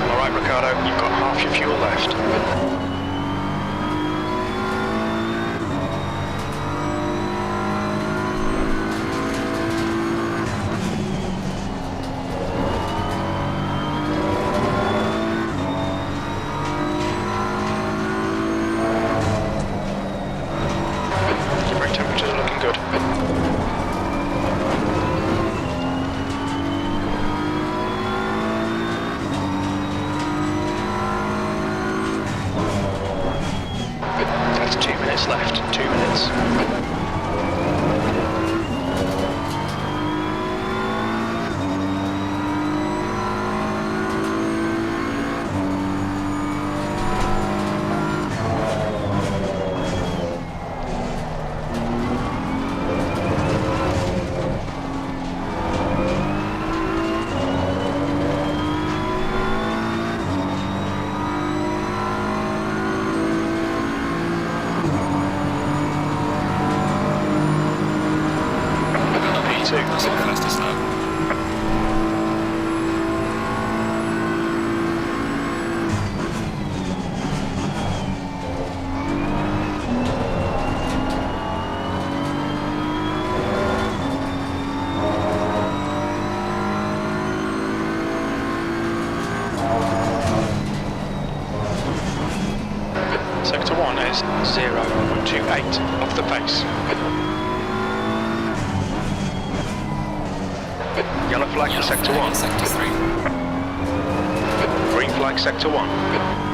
Alright Ricardo, you've got half your fuel left. tyres 0.28 off the pace. Yellow flag for sector 1. Sector 3. Green flag sector 1.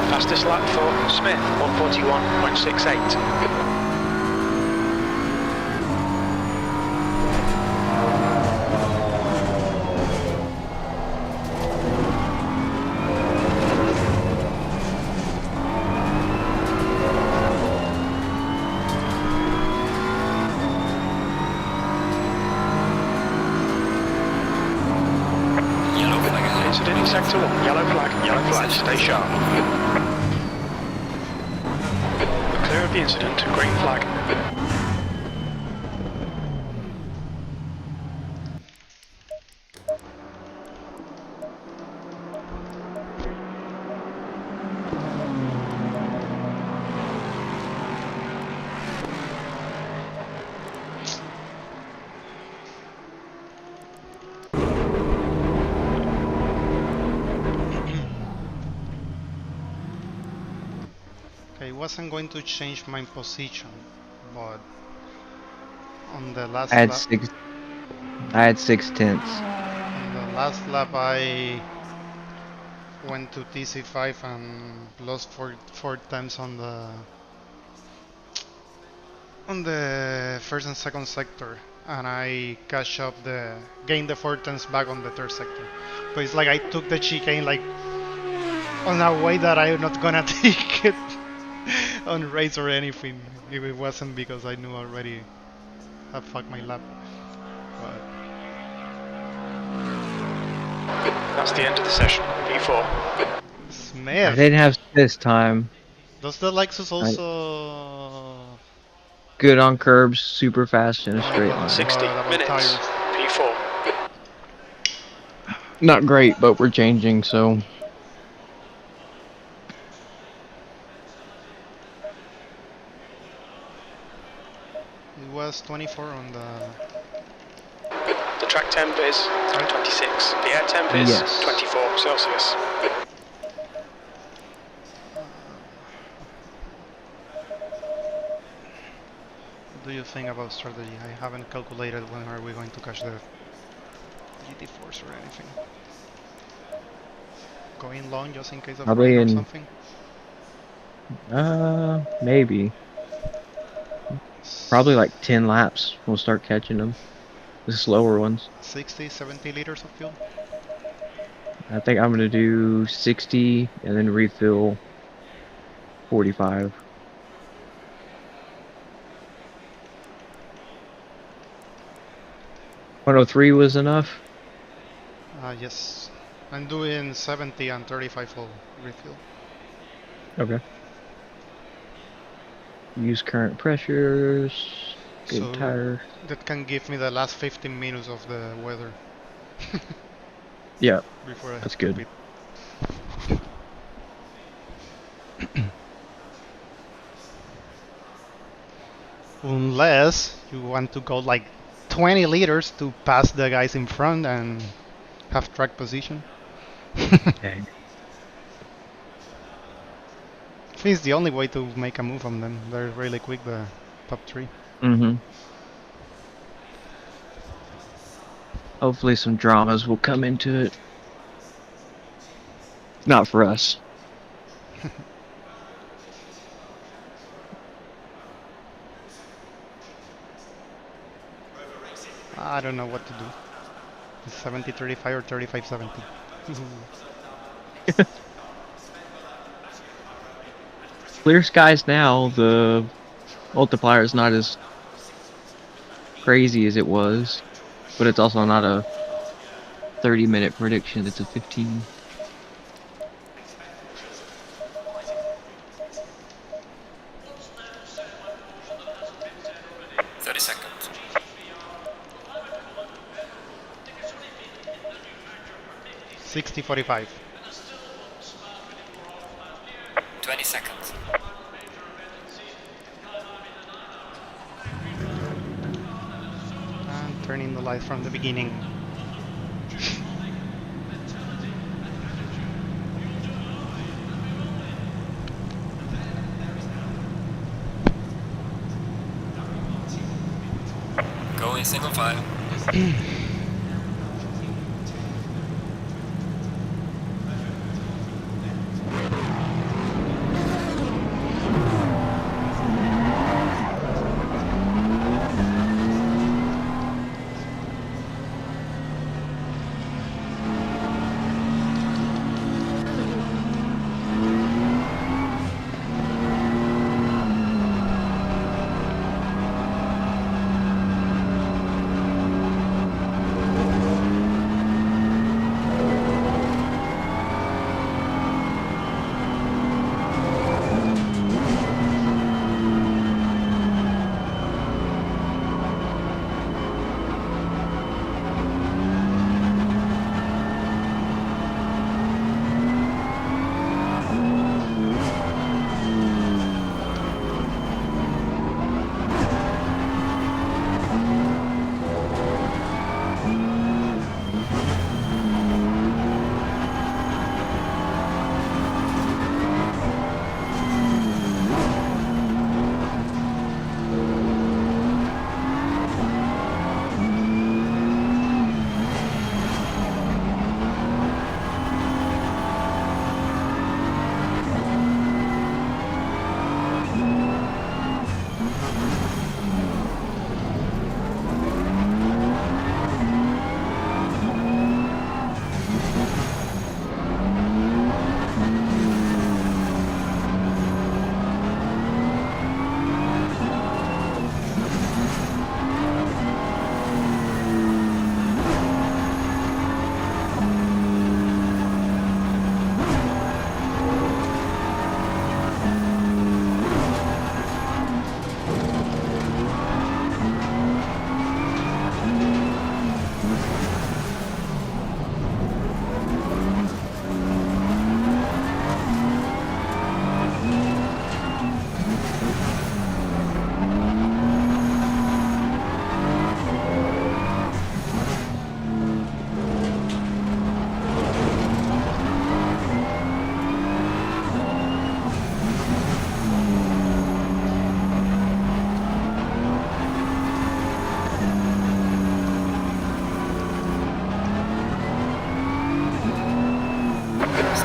Fastest lap for Smith, 141.68. Yellow flag ahead. Incident in sector 1, yellow flag, stay sharp. Clear of the incident, green flag. Okay, wasn't going to change my position, but on the last I had lap, 6/10. on the last lap I went to TC5 and lost four times on the first and second sector, and I gained the 4 times back on the third sector. But it's like I took the chicane like on a way that I'm not gonna take it on race or anything if it wasn't because I knew already I fucked my lap. But That's the end of the session, P4. I Smith, didn't have this time. does the Lexus also Good on curbs, super fast in a straight line. 60 about minutes, tires? P4. Not great, but we're changing, so It was 24 on the. The track temp is 26. The air temp is Yes. 24 Celsius. What do you think about strategy? I haven't calculated when are we going to catch the GT4s or anything. Going long just in case of Probably rain or in- something? maybe. Probably like 10 laps. We'll start catching them. The slower ones. 60, 70 liters of fuel? I think I'm gonna do 60 and then refill 45. .103 was enough. Yes. I'm doing 70 and 35 full refill. Okay. Use current pressures. Good So tire. that can give me the last 15 minutes of the weather. Yeah, Before I that's have to good. pit. Unless you want to go like 20 liters to pass the guys in front and have track position. Okay. I think it's the only way to make a move on them. They're really quick, the top 3. Mm-hmm. Hopefully some dramas will come into it. Not for us. I don't know what to do. It's 70-35 or 35-70. Clear skies now. The multiplier is not as crazy as it was, but it's also not 30-minute prediction. It's a 15. Seconds. 60-45. 20 seconds. And turning the light from the beginning. Go in single file.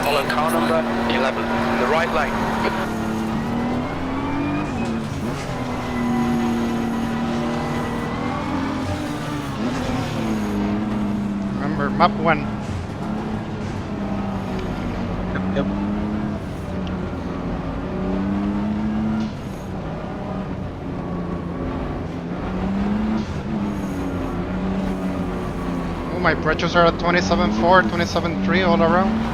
Follow car number 11 in the right lane. Remember, map 1. Yep. Oh, my pressures are at 27.4, 27.3 all around.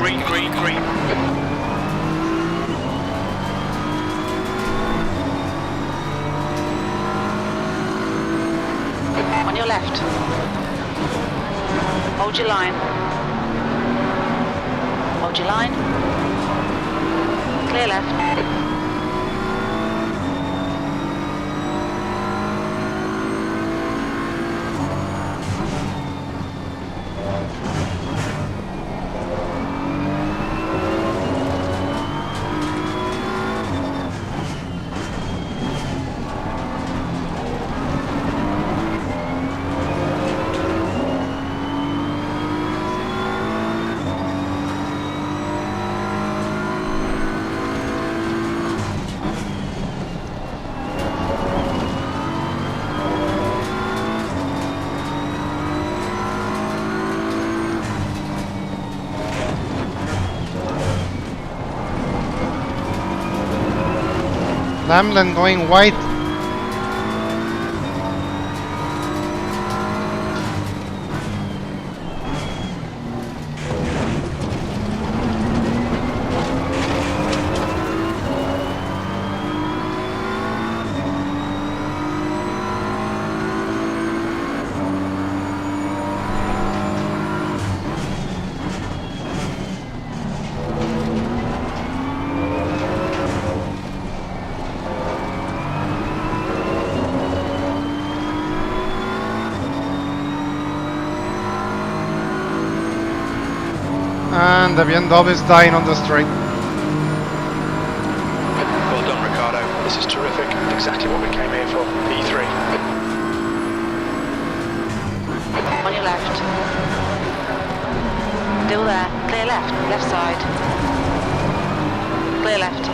Green. On your left. Hold your line. Hold your line. Clear left. Lamden going white. And the BMW is dying on the straight. Well done, Ricardo. This is terrific. Exactly what we came here for. P3. On your left. Still there. Clear left. Left side. Clear left.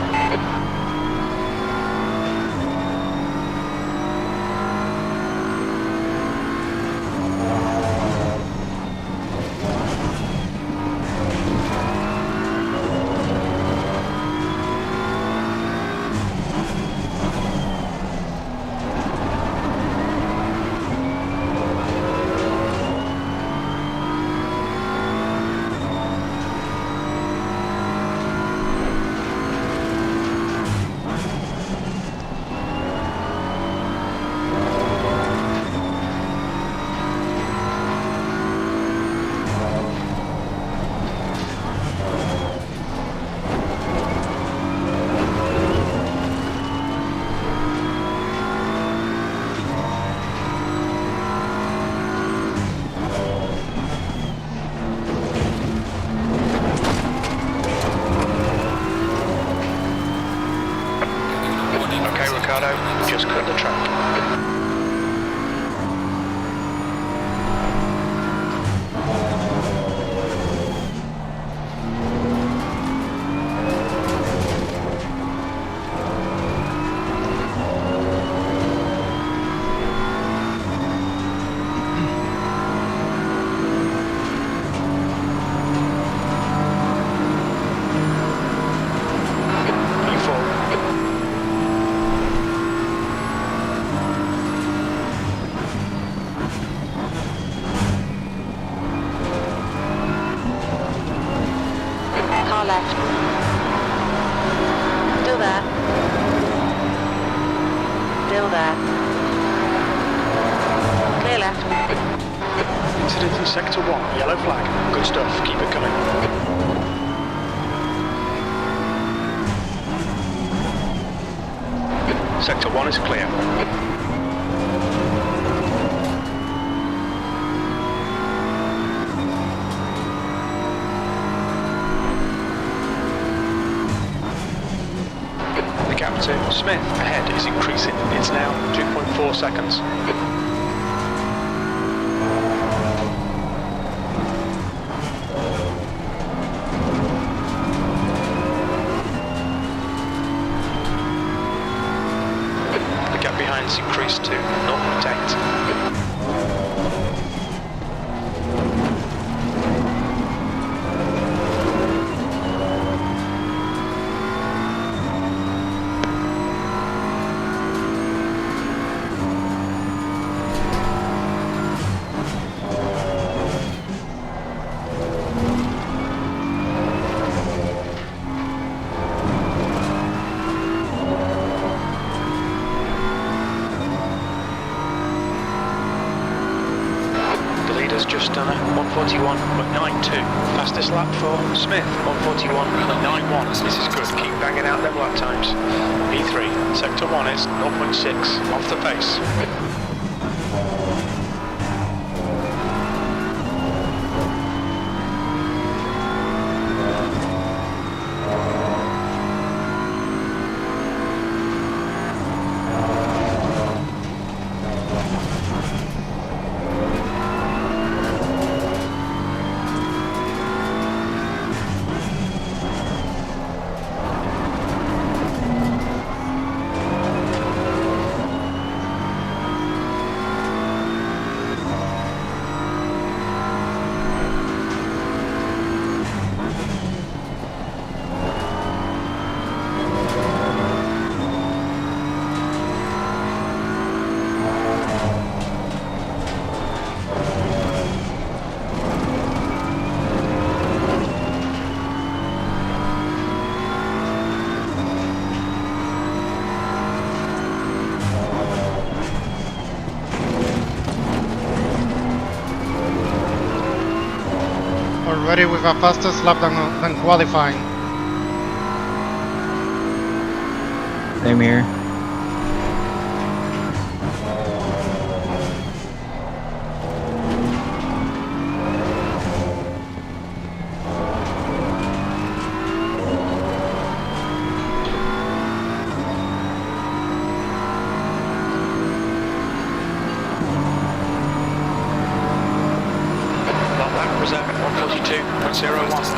Just cut the track. Left. Still there. Still there. Clear left. Incident in sector 1, yellow flag. Good stuff, keep it coming. Sector 1 is clear. To Smith ahead is increasing. It's now 2.4 seconds. The gap behind's increased to 0.8. Just done a 141.92. Fastest lap for Smith, 141.91. This is good, keep banging out them lap times. P3, sector 1 is 0.6, off the pace. Ready with a fastest lap than qualifying. Same here. Lap reserve 142.01.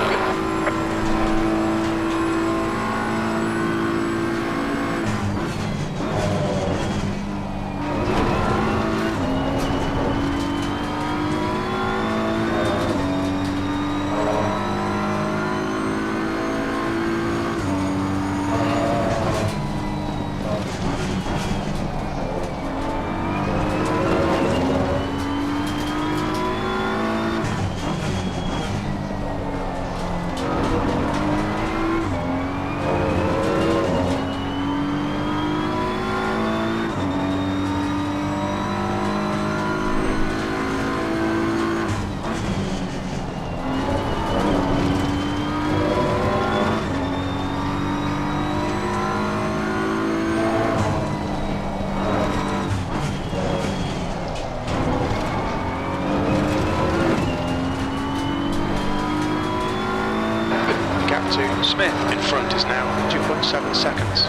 Gap to Smith in front is now 2.7 seconds.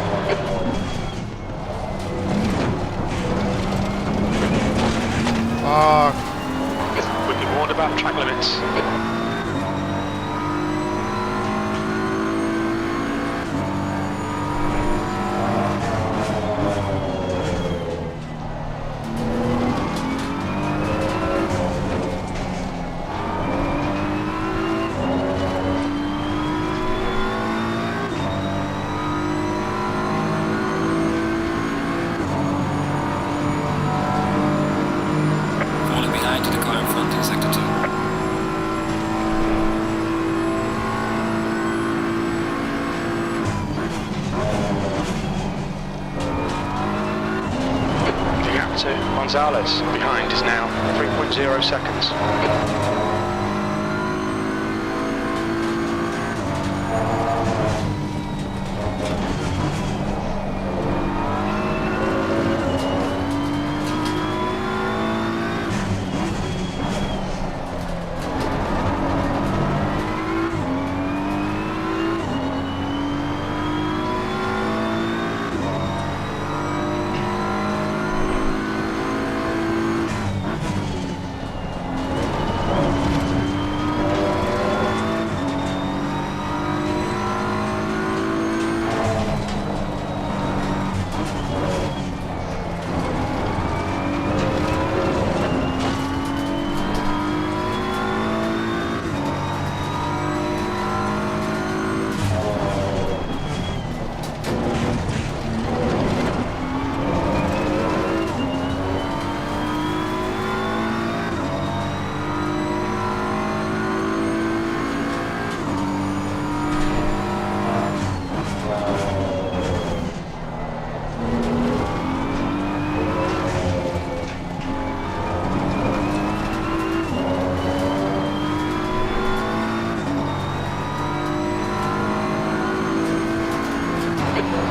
We've been warned about track limits. Falling behind to the car in front in sector 2. The gap to Gonzalez behind is now 3.0 seconds.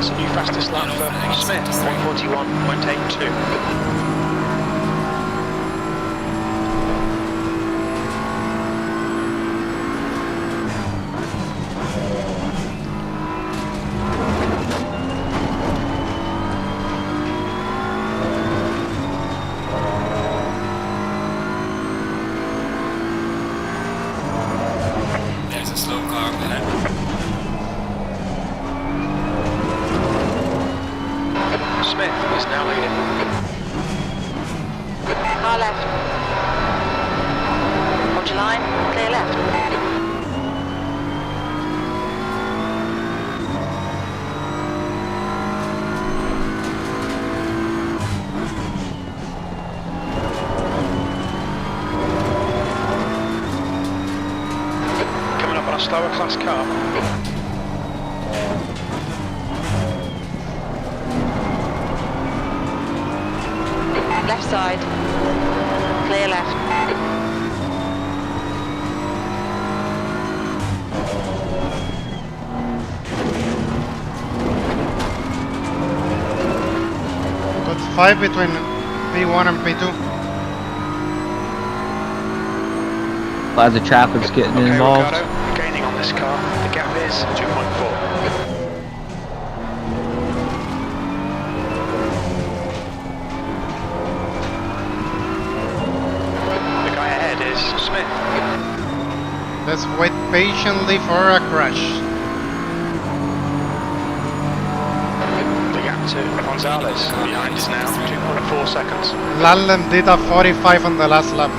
That's a new fastest lap for Smith, 141.82. There's a slow car behind. Smith is now leading. Car left. Hold your line. Clear left. Coming up on a slower class car. Left side. Clear left. Put 5 between P1 and P2. Glad the traffic's getting Okay, involved. Ricardo, you're gaining on this car. The gap is 2.4. The guy ahead is Smith. Let's wait patiently for a crash. The gap to Gonzalez. Behind is now 2.4 seconds. Lalem did a 45 on the last lap.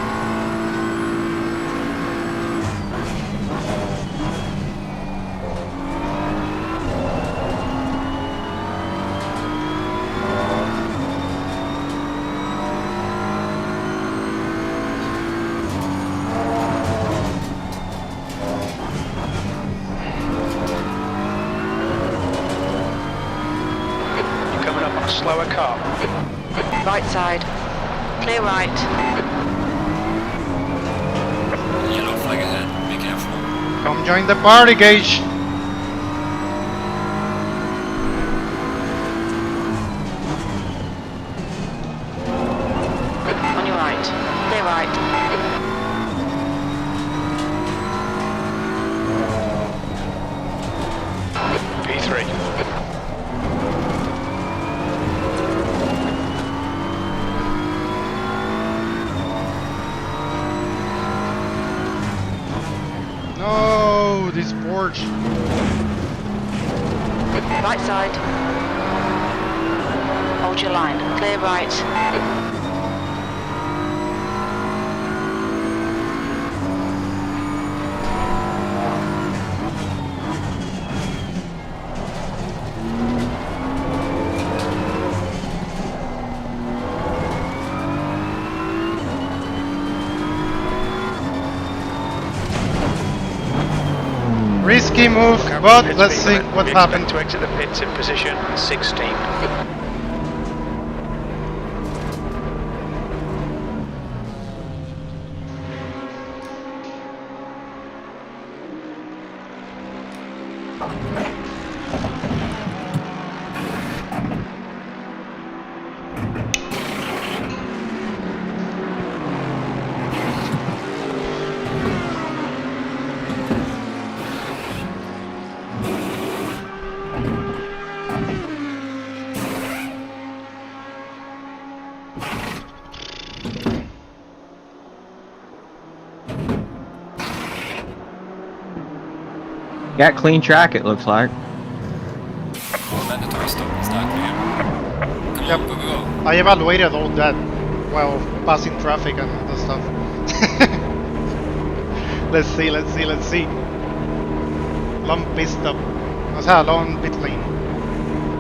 Slower car. Right side. Clear right. Yellow flag ahead. Be careful. Come join the party, Gage. On your right. Clear right. P3. No, this Porsche. Right side. Hold your line. Clear right. Risky move, but let's see what happened. To exit the pits in position 16. Got clean track, it looks like. Mandatory stop and start clear. Come Yep. on, go, go, go. I evaluated all that while passing traffic and all the stuff. Let's see. Long pit stop. O sea, long pit lane.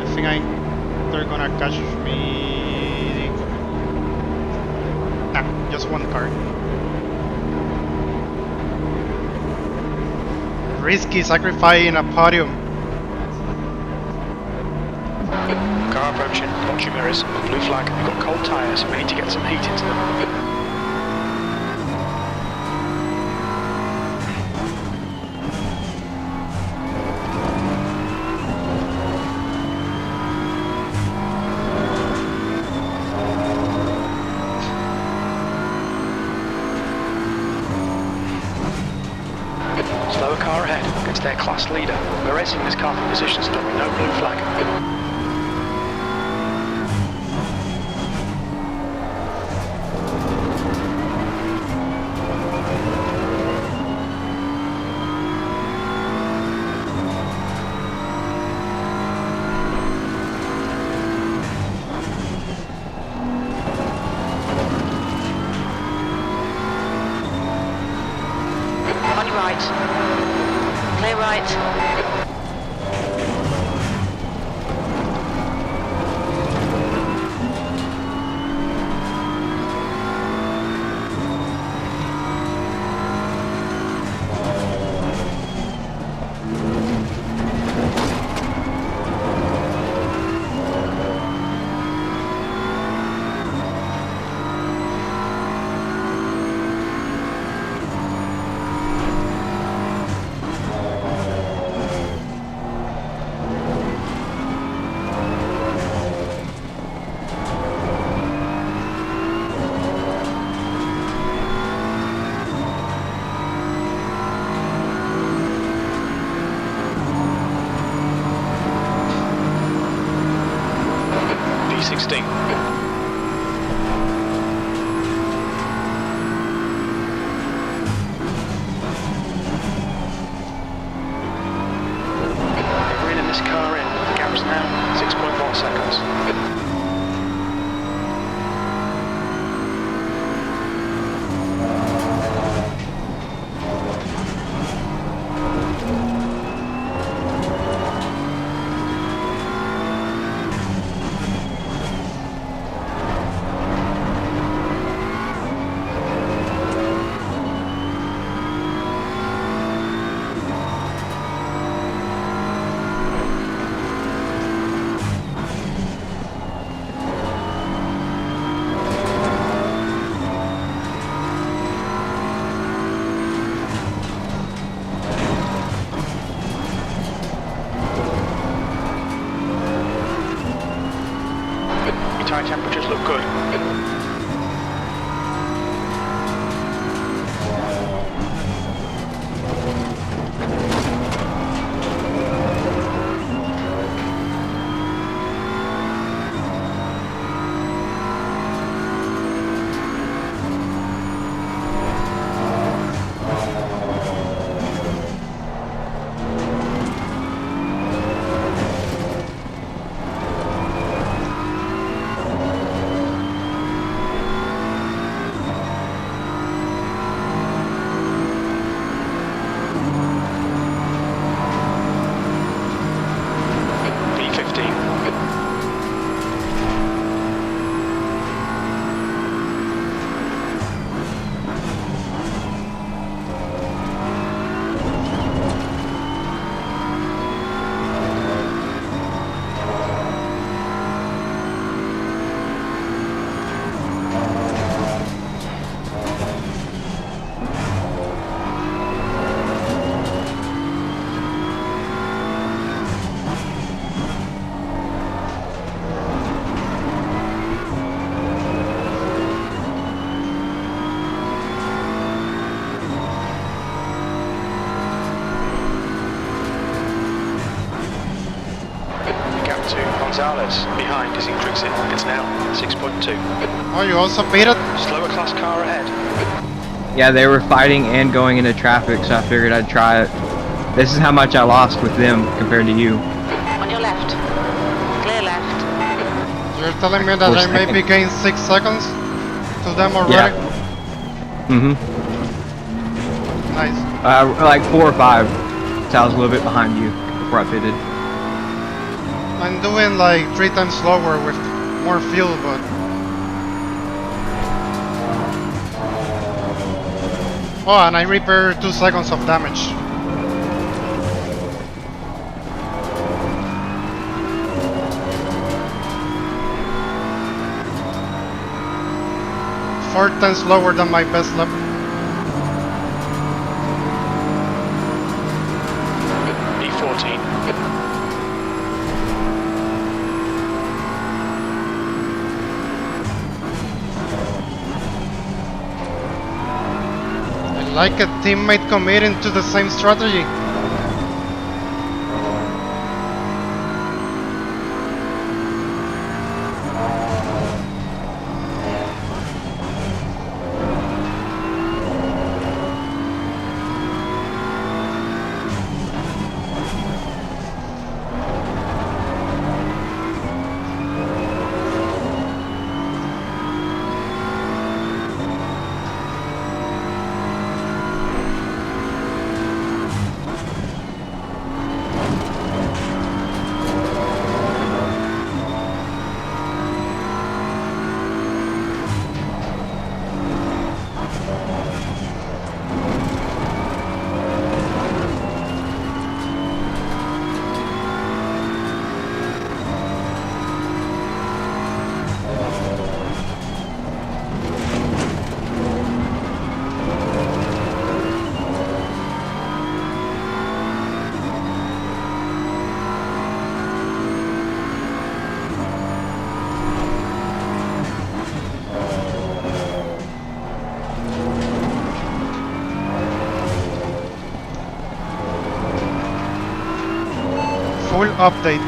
I think they're gonna catch me. Nah, just one car. Risky sacrificing a podium. Car approaching. Watch your mirrors. Blue flag. We've got cold tyres. We need to get some heat into them. Slower car ahead. It's their class leader. We're racing this car for position stop. No blue flag. On your right. Clear right. P16. They're reeling this car in. The gap's now 6.1 seconds. Tyre temperatures look good. Gonzalez behind as he drinks it. It's now 6.2. Oh, you also beat it? Slower class car ahead. Yeah, they were fighting and going into traffic, so I figured I'd try it. This is how much I lost with them compared to you. On your left. Clear left. You're telling me that I maybe gained 6 seconds to them already? Yeah. Mm-hmm. Nice. Like 4 or 5. So I was a little bit behind you before I pitted. I'm doing like 3 times slower with more fuel, but... Oh, and I repair 2 seconds of damage. Four times lower than my best lap. E14. Like a teammate committing to the same strategy. Full update.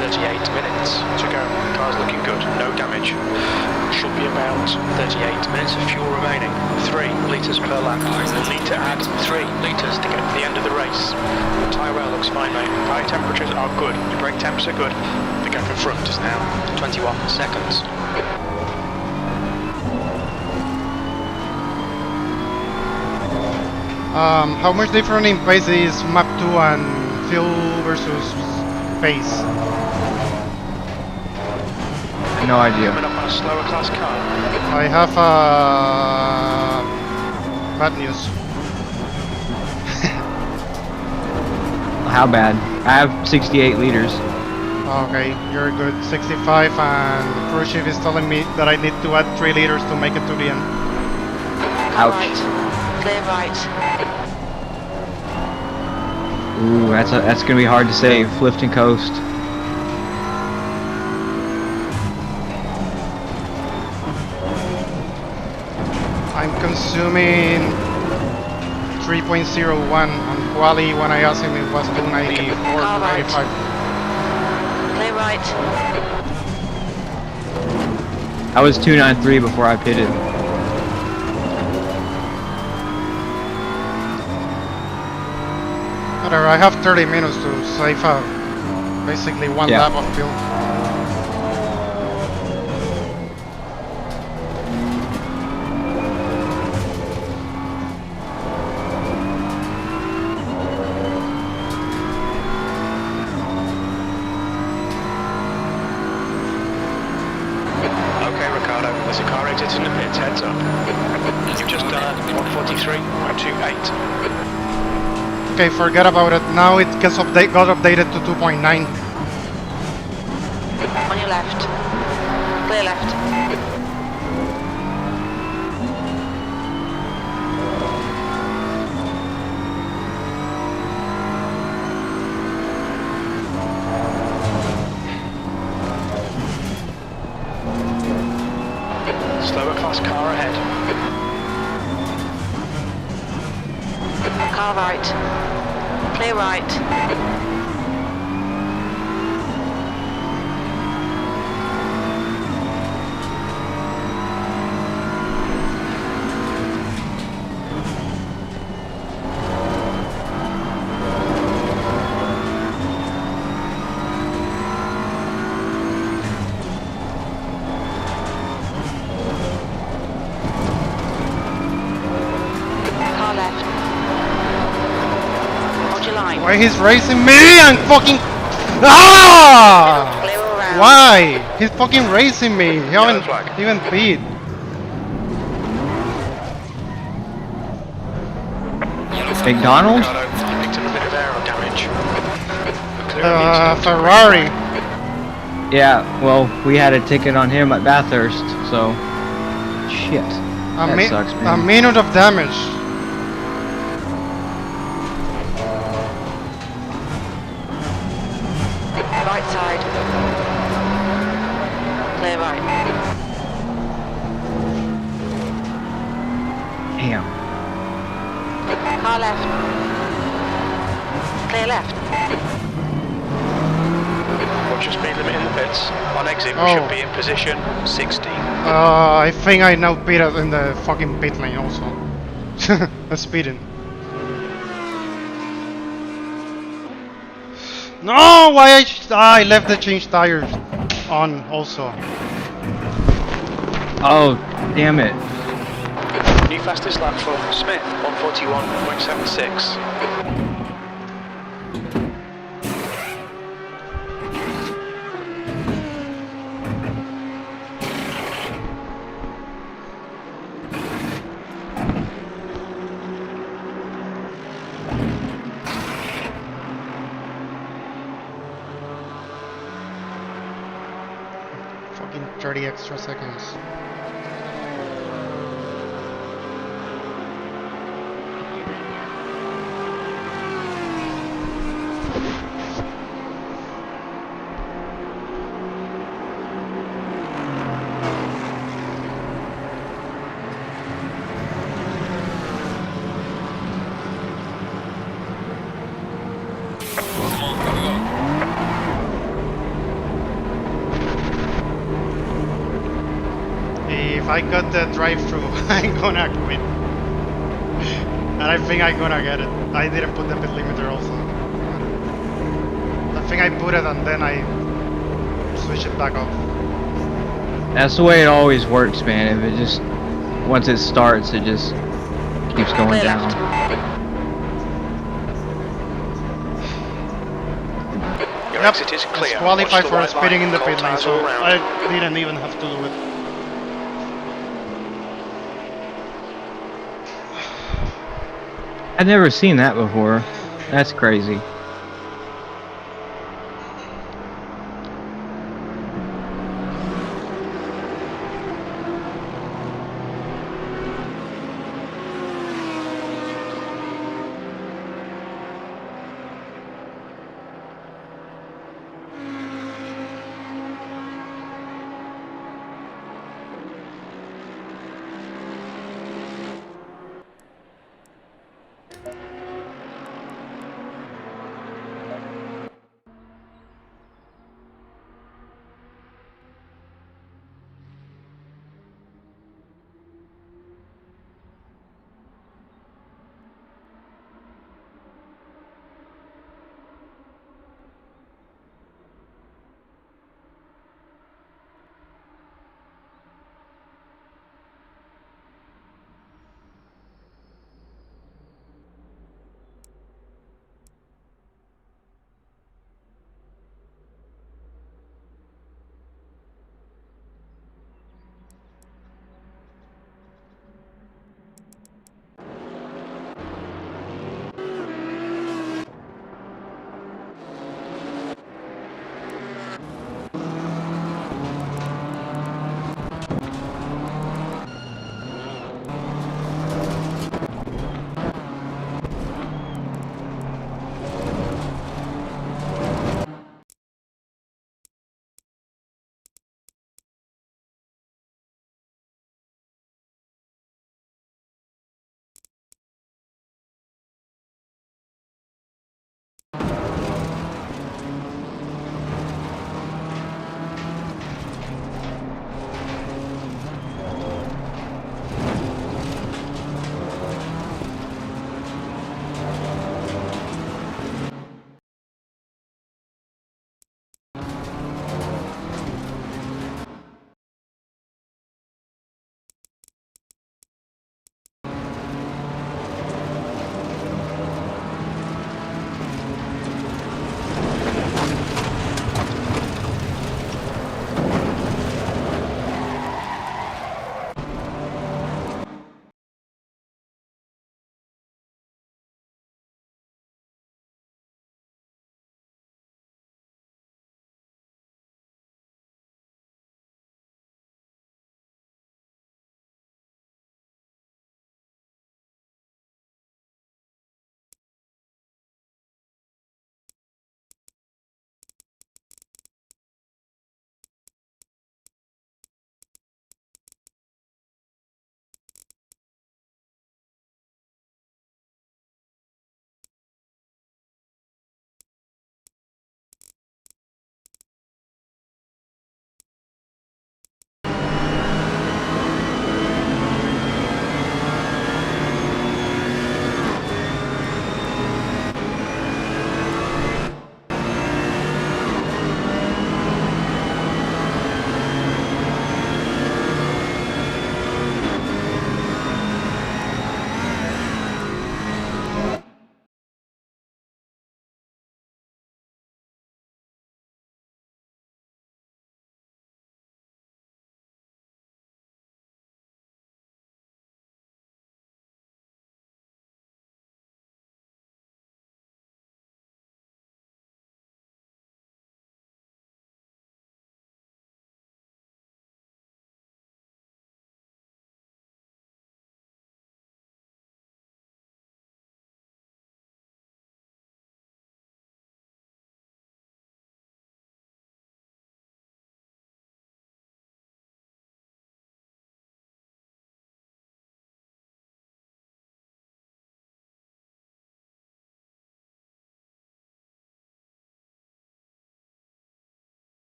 38 minutes to go. Car damage. Should be about 38 minutes of fuel remaining. 3 litres per lap. We'll need to add 3 litres to get to the end of the race. Tyre wear looks fine, mate. Tyre temperatures are good. Your brake temps are good. The gap in front is now 21 seconds. How much different in pace is map 2 and fuel versus pace? No idea. Coming up on a slower class car. I have bad news. How bad? I have 68 liters. Okay, you're good. 65, and crew chief is telling me that I need to add 3 liters to make it to the end. Ouch. Right. Clear right. Ooh, that's gonna be hard to save. Lift and coast. I'm consuming 3.01, and Wally, when I asked him, it was 294, 295. Clear right. I was 293 before I pitted. Whatever, I have 30 minutes to save basically one lap of fuel. Okay, Ricardo, there's a car exiting the pits, heads up. You've just done 143.28. Okay, forget about it. Now it got updated to 2.9. On your left. Clear left. Slower class car ahead. Car right. Clear right. Car left. Hold your line. Why he's racing me and fucking... Ah! Clear all round. Why? He's fucking racing me. He haven't even beat. McDonald's? Ricardo, you picked up a bit of aero damage. Ferrari. Yeah, well, we had a ticket on him at Bathurst, so... Shit. That sucks, A man. minute of damage. Right side. Clear right. Damn. Car left. Clear left. Watch your speed limit in the pits. On exit, we Oh. should be in position 16. I think I now beat it in the fucking pit lane also. Speeding. No, why I left the change tires on also. Oh, damn it. New fastest lap for Smith, 141.76. Fucking 30 extra seconds. if I got the drive-through, I'm gonna quit. And I think I'm gonna get it. I didn't put the pit limiter also. I think I put it and then I switch it back off. That's the way it always works, man. If it just once it starts, it just keeps going down. Your Yep, exit is clear. it's qualified Watch the for white speeding line. in the Cold pit lane, tires so all round. I didn't even have to do it. I've never seen that before. That's crazy.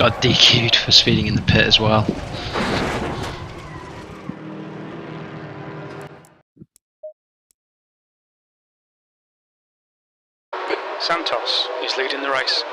got DQ'd for speeding in the pit as well. Santos is leading the race.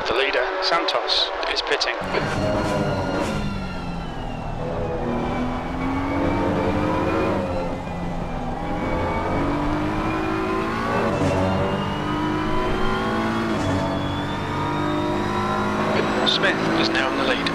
The leader, Santos, is pitting. Smith is now in the lead.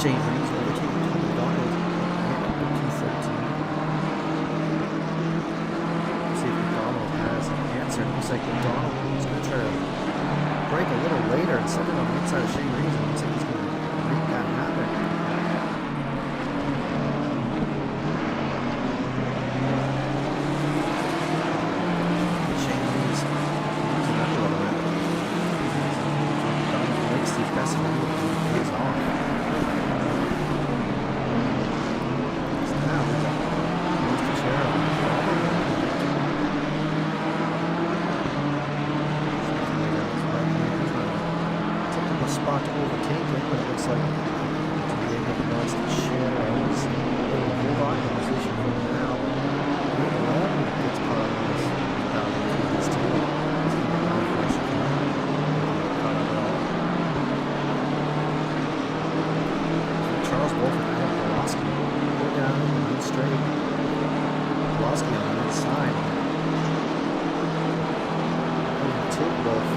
Shane Reeves overtaking Tony Donald up to P13. Let's see if McDonald has an answer. It looks like McDonald is going to try to break a little later and set it on the inside of Shane Reeves. It looks like he's going to make that happen. Shane Reeves losing up a little bit. Donald breaks the best of it and pays off. So now we've got North Fitzgerald. A spot to overtake it, but it looks like to be able to notice the shadows. They will hold on to the position for now. Imola gets caught up in this down between these two. It's even more pressure. Caught up at all. Charles Wolf and Pulaski go down in the mid straight. Pulaski on the inside. Take Wolf.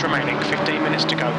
Remaining, 15 minutes to go.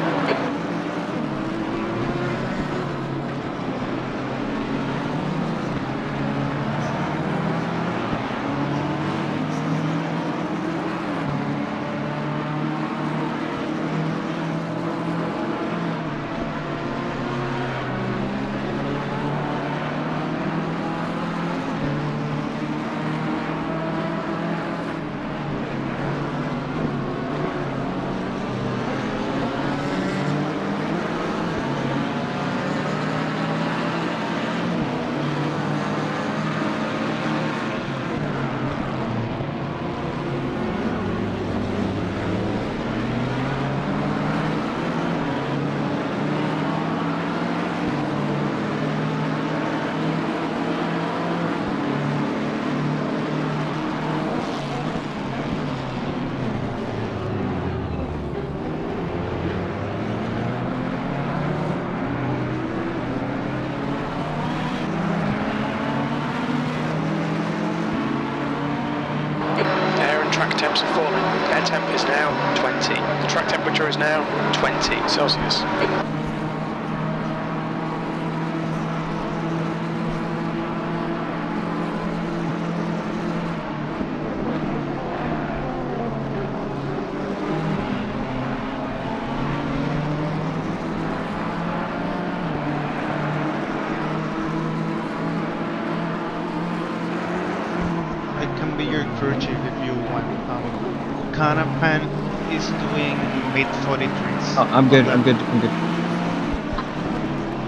Temps are falling. Air temp is now 20. The track temperature is now 20 Celsius. I can be your crew chief if you want. Canapan is doing mid 43s. Oh, I'm good. I'm good. I'm good.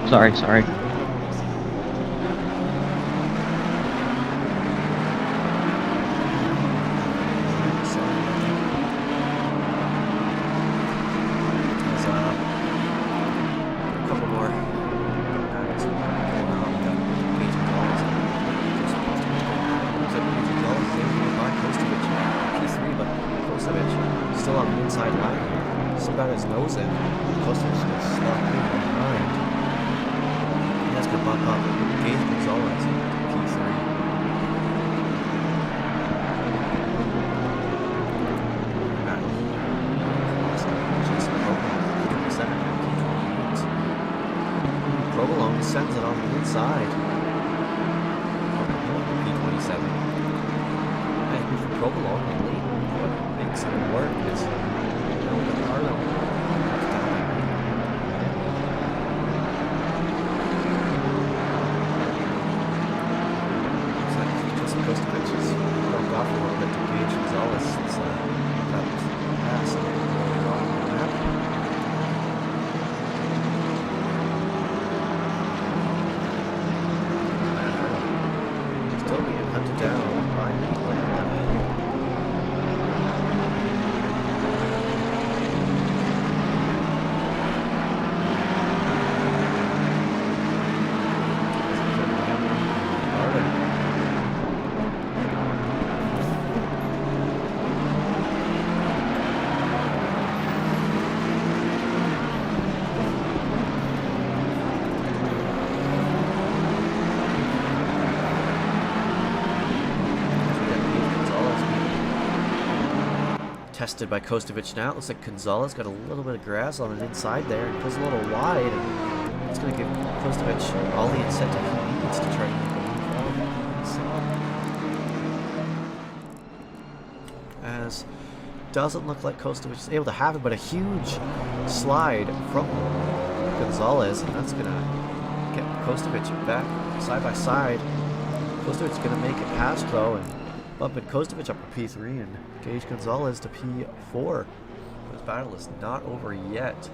Sorry. Sorry. Sends it on the inside. P27. And for Provolone and Lee, what makes it work is the Arlo. Looks like just Kostovich is dropped off a little bit to Gage Gonzalez since that pass on the map. Tested by Kostovich now. It looks like Gonzalez got a little bit of grass on the inside there and pulls a little wide. And it's going to give Kostovich all the incentive he needs to try to make a move. As doesn't look like Kostovich is able to have it, but a huge slide from Gonzalez, and that's going to get Kostovich back side by side. Kostovich is going to make it past though, and bumping Kostovich up to P3 and Gage Gonzalez to P4. This battle is not over yet,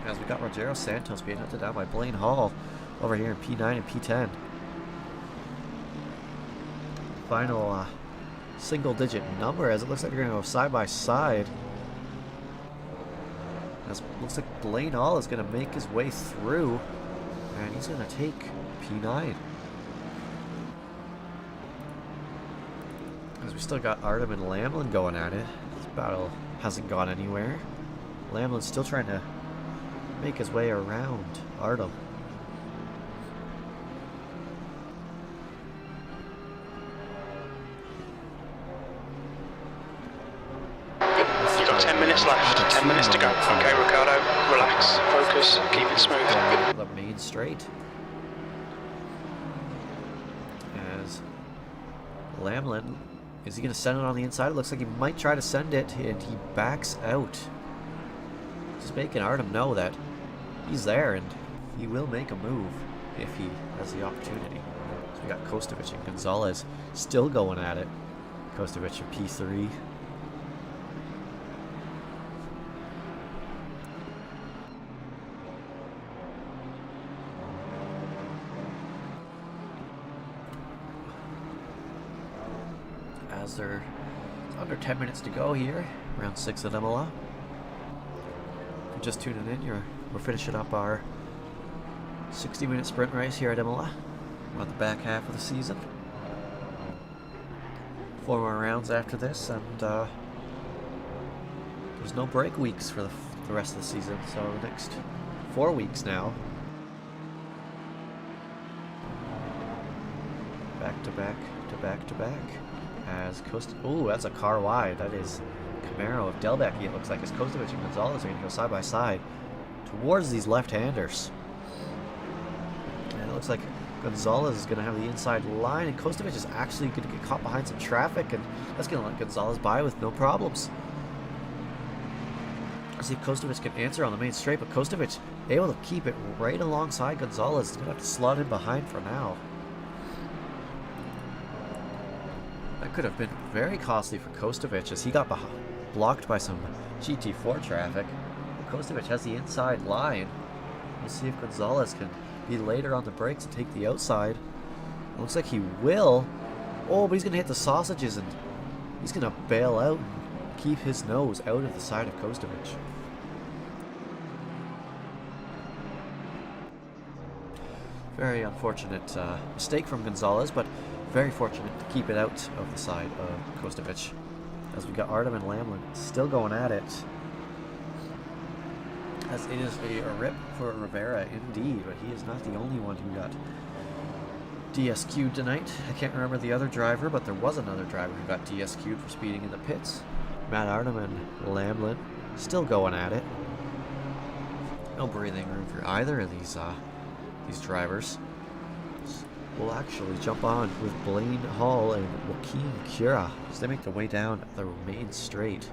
as we got Rogero Santos being hunted down by Blaine Hall over here in P9 and P10. Final single-digit number, as it looks like they're going to go side by side. As it looks like Blaine Hall is going to make his way through, and he's going to take P9. As we still got Artem and Lamlin going at it. This battle hasn't gone anywhere. Lamlin's still trying to make his way around Artem. You've got 10 minutes left. 10 minutes to go. Okay, Ricardo, relax, focus, keep it smooth. The main straight. As Lamlin, is he going to send it on the inside? It looks like he might try to send it, and he backs out. Just making Artem know that he's there, and he will make a move if he has the opportunity. So we got Kostovich and Gonzalez still going at it. Kostovich in P3. As there's under 10 minutes to go here, round 6 at Imola. If you're just tuning in, we're finishing up our 60-minute sprint race here at Imola. We're on the back half of the season. 4 more rounds after this, and there's no break weeks for the rest of the season, so the next 4 weeks now. Back to back to back to back. As oh, that's a car wide. That is Camaro of Delbecky, it looks like, as Kostovich and Gonzalez are going to go side by side towards these left-handers. And it looks like Gonzalez is going to have the inside line, and Kostovich is actually going to get caught behind some traffic, and that's going to let Gonzalez by with no problems. Let's see if Kostovich can answer on the main straight, but Kostovich able to keep it right alongside Gonzalez. He's going to have to slot in behind for now. That could have been very costly for Kostovic as he got blocked by some GT4 traffic. Kostovic has the inside line. We'll see if Gonzalez can be later on the brakes and take the outside. It looks like he will. Oh, but he's going to hit the sausages and he's going to bail out and keep his nose out of the side of Kostovic. Very unfortunate mistake from Gonzalez, but very fortunate to keep it out of the side of Kostovic. As we got Artem and Lamlin still going at it. As it is a rip for Rivera indeed, but he is not the only one who got DSQ'd tonight. I can't remember the other driver, but there was another driver who got DSQ'd for speeding in the pits. Matt Artem and Lamlin still going at it. No breathing room for either of these drivers. We'll actually jump on with Blaine Hall and Joaquin Cura as they make their way down the main straight.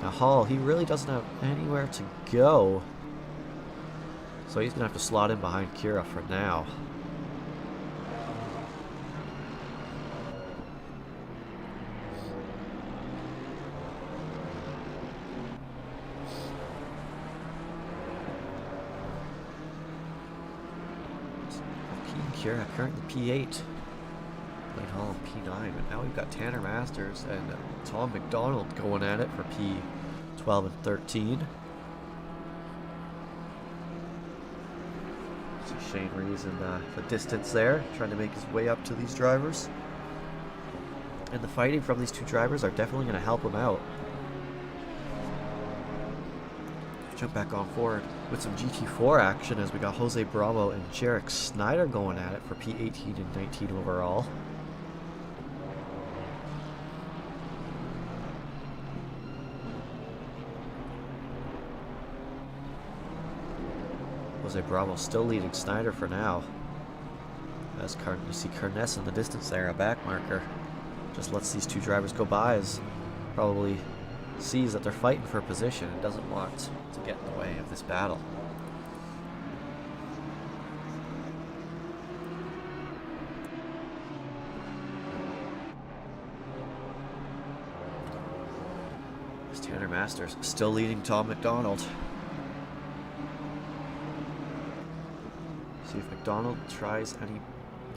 Now Hall, he really doesn't have anywhere to go, so he's going to have to slot in behind Cura for now. Cura currently P8, Blaine Hall P9, but now we've got Tanner Masters and Tom McDonald going at it for P12 and 13. See Shane Rees in the distance there, trying to make his way up to these drivers. And the fighting from these two drivers are definitely going to help him out. Jump back on forward with some GT4 action as we got Jose Bravo and Jarek Snyder going at it for P18 and 19 overall. Jose Bravo still leading Snyder for now. As you see Carness in the distance there, a back marker. Just lets these two drivers go by as probably sees that they're fighting for a position and doesn't want to get in the way of this battle. As Tanner Masters still leading Tom McDonald. See if McDonald tries anything,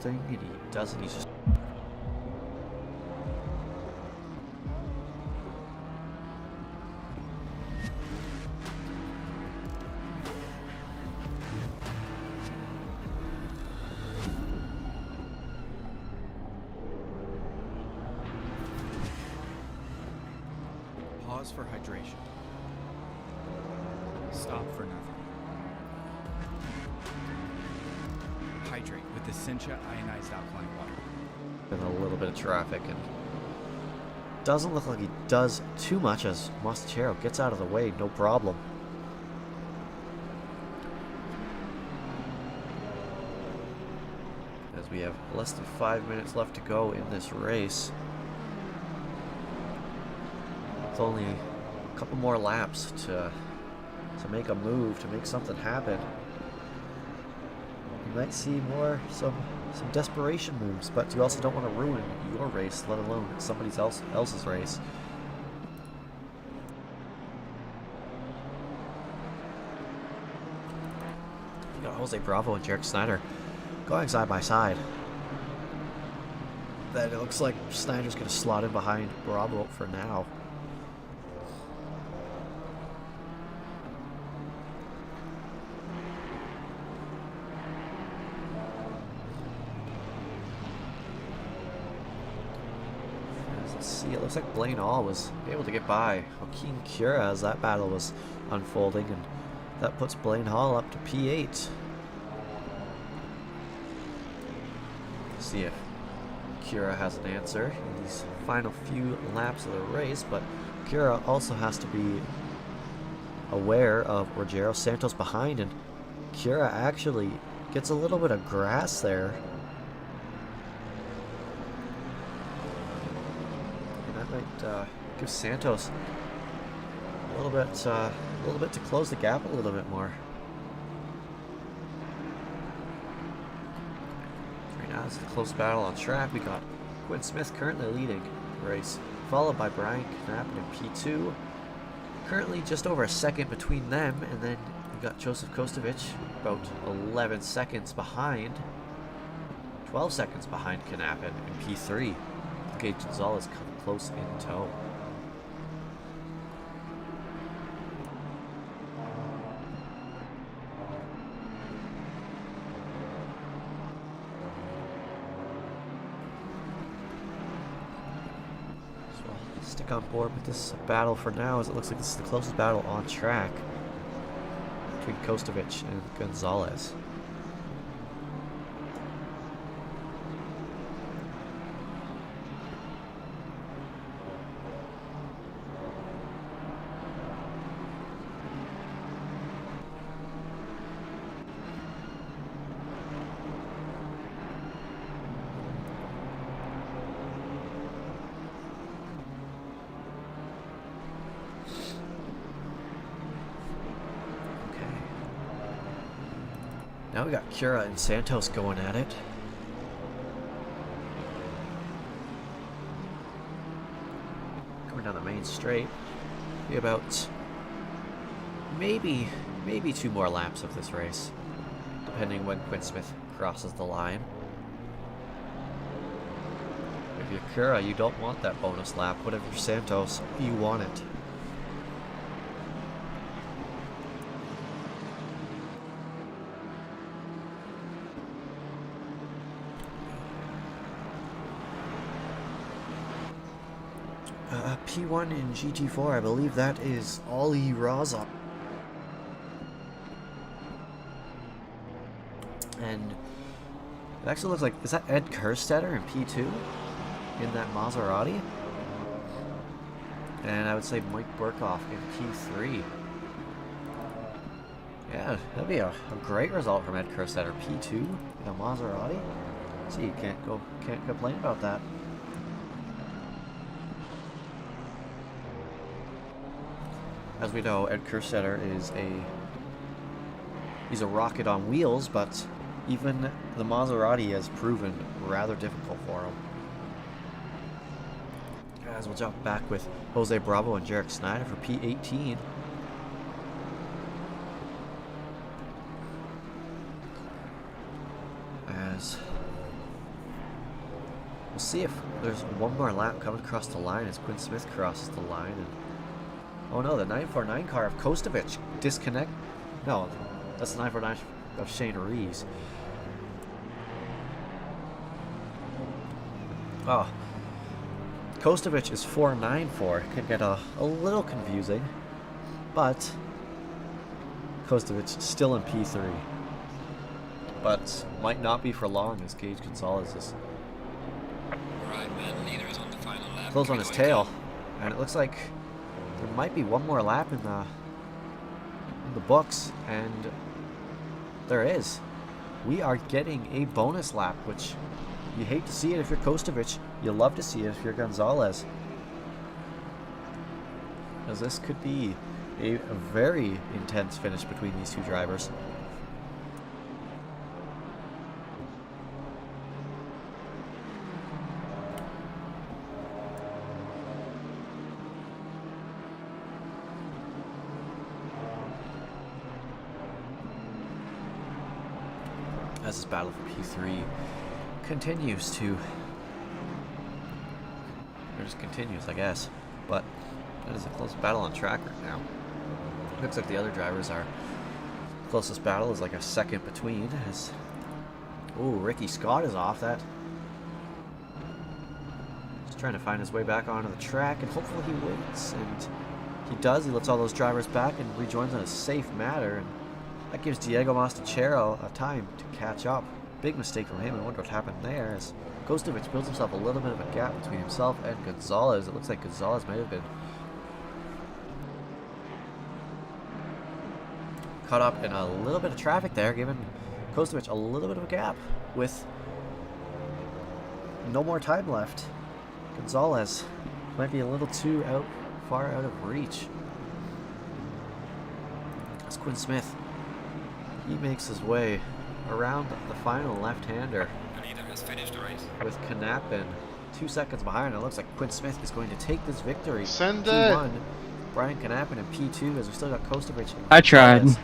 and he doesn't. He's just Pause for hydration. Stop for nothing. Hydrate with the Essentia ionized alkaline water. and a little bit of traffic, and doesn't look like he does too much as Mostachero gets out of the way, no problem. As we have less than 5 minutes left to go in this race. It's only a couple more laps to make a move, to make something happen. You might see some desperation moves, but you also don't want to ruin your race, let alone somebody else's race. You got Jose Bravo and Jarek Snyder going side by side. Then it looks like Snyder's going to slot in behind Bravo for now. It looks like Blaine All was able to get by Joaquin Cura as that battle was unfolding, and that puts Blaine Hall up to P8. See if Cura has an answer in these final few laps of the race, but Cura also has to be aware of Rogero Santos behind, and Cura actually gets a little bit of grass there. Might give Santos a little bit to close the gap a little bit more. Right Now it's a close battle on track. We got Quinn Smith currently leading the race, followed by Brian Knappen in P2. Currently just over a second between them, and then we got Joseph Kostovic about 11 seconds behind, 12 seconds behind Knappen in P3. Gage Gonzalez come close in tow. Stick on board with this battle for now, as it looks like this is the closest battle on track between Kostovic and Gonzalez. Now we got Cura and Santos going at it. Coming down the main straight. Be about maybe 2 more laps of this race, depending when Quinn Smith crosses the line. If you're Cura, you don't want that bonus lap. But if you're Santos, you want it. P1 in GT4, I believe that is Ali Raza. And it actually looks like, is that Ed Kerstetter in P2? In that Maserati? And I would say Mike Burkhoff in P3. Yeah, that'd be a great result from Ed Kerstetter. P2 in a Maserati? See, you can't complain about that. As we know, Ed Kerstetter is he's a rocket on wheels, but even the Maserati has proven rather difficult for him. As we'll jump back with Jose Bravo and Jarek Snyder for P18. As we'll see if there's one more lap coming across the line as Quinn Smith crosses the line. And oh no, the 949 car of Kostovic disconnect. No, that's the 949 of Shane Rees. Oh, Kostovic is 494. Can get a little confusing, but Kostovic still in P3. But might not be for long as Gage Gonzalez is close on his tail, and it looks like there might be one more lap in the books, and there is. We are getting a bonus lap, which you hate to see it if you're Kostovic. You love to see it if you're Gonzalez, as this could be a very intense finish between these two drivers. As this battle for P3 continues to, or just continues, I guess, but it is a close battle on track right now. Looks like the other drivers are, closest battle is like a second between, as, ooh, Ricky Scott is off that. Just trying to find his way back onto the track, and hopefully he wins, and he does. He lets all those drivers back and rejoins in a safe manner, and that gives Diego Mastachero a time to catch up. Big mistake from him. I wonder what happened there, as Kostovic builds himself a little bit of a gap between himself and Gonzalez. It looks like Gonzalez might have been caught up in a little bit of traffic there, giving Kostovic a little bit of a gap with no more time left. Gonzalez might be a little too far out of reach. That's Quinn Smith. He makes his way around the final left-hander. has finished the race. with Knappen 2 seconds behind. It looks like Quinn Smith is going to take this victory. Send P1. Brian Knappen in P2 as we still got Kostovich and I tried. Gonzalez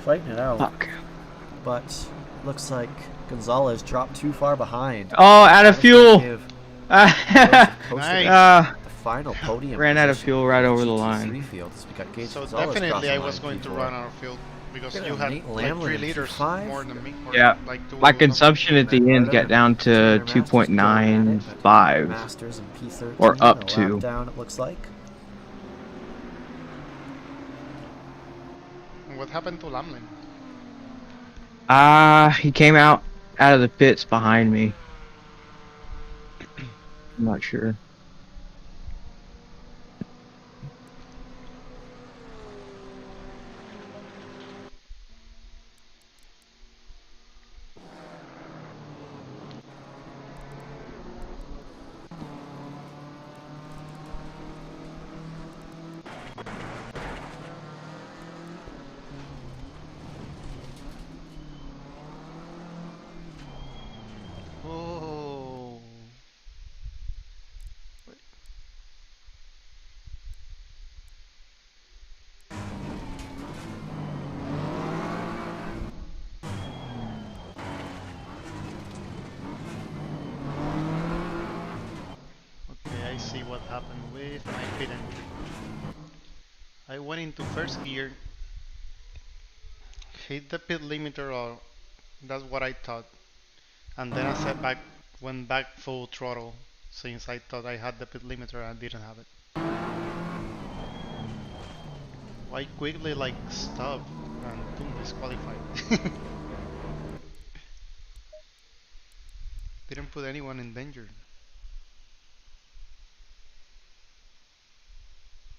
fighting it out. Fuck. But looks like Gonzalez dropped too far behind. Oh, out of fuel. The final podium. Ran out of position fuel right for over the GT3 line. field as we got Gage So Gonzalez definitely crossing I line was going to P4. run out of fuel because Look at you that, had Nate like Lamley 3 in liters P5. more than me. Or Yeah. like 2 My or something. consumption at the end get down to 2.95 Masters and P13 or up a lap to. down, it looks like. What happened to Lamlin? He came out of the pits behind me. I'm not sure. Oh. Okay, I see what happened with my pit entry. I went into first gear, hit the pit limiter, or that's what I thought, and then went back full throttle since I thought I had the pit limiter and I didn't have it. I quickly like stopped and boom, disqualified. Didn't put anyone in danger.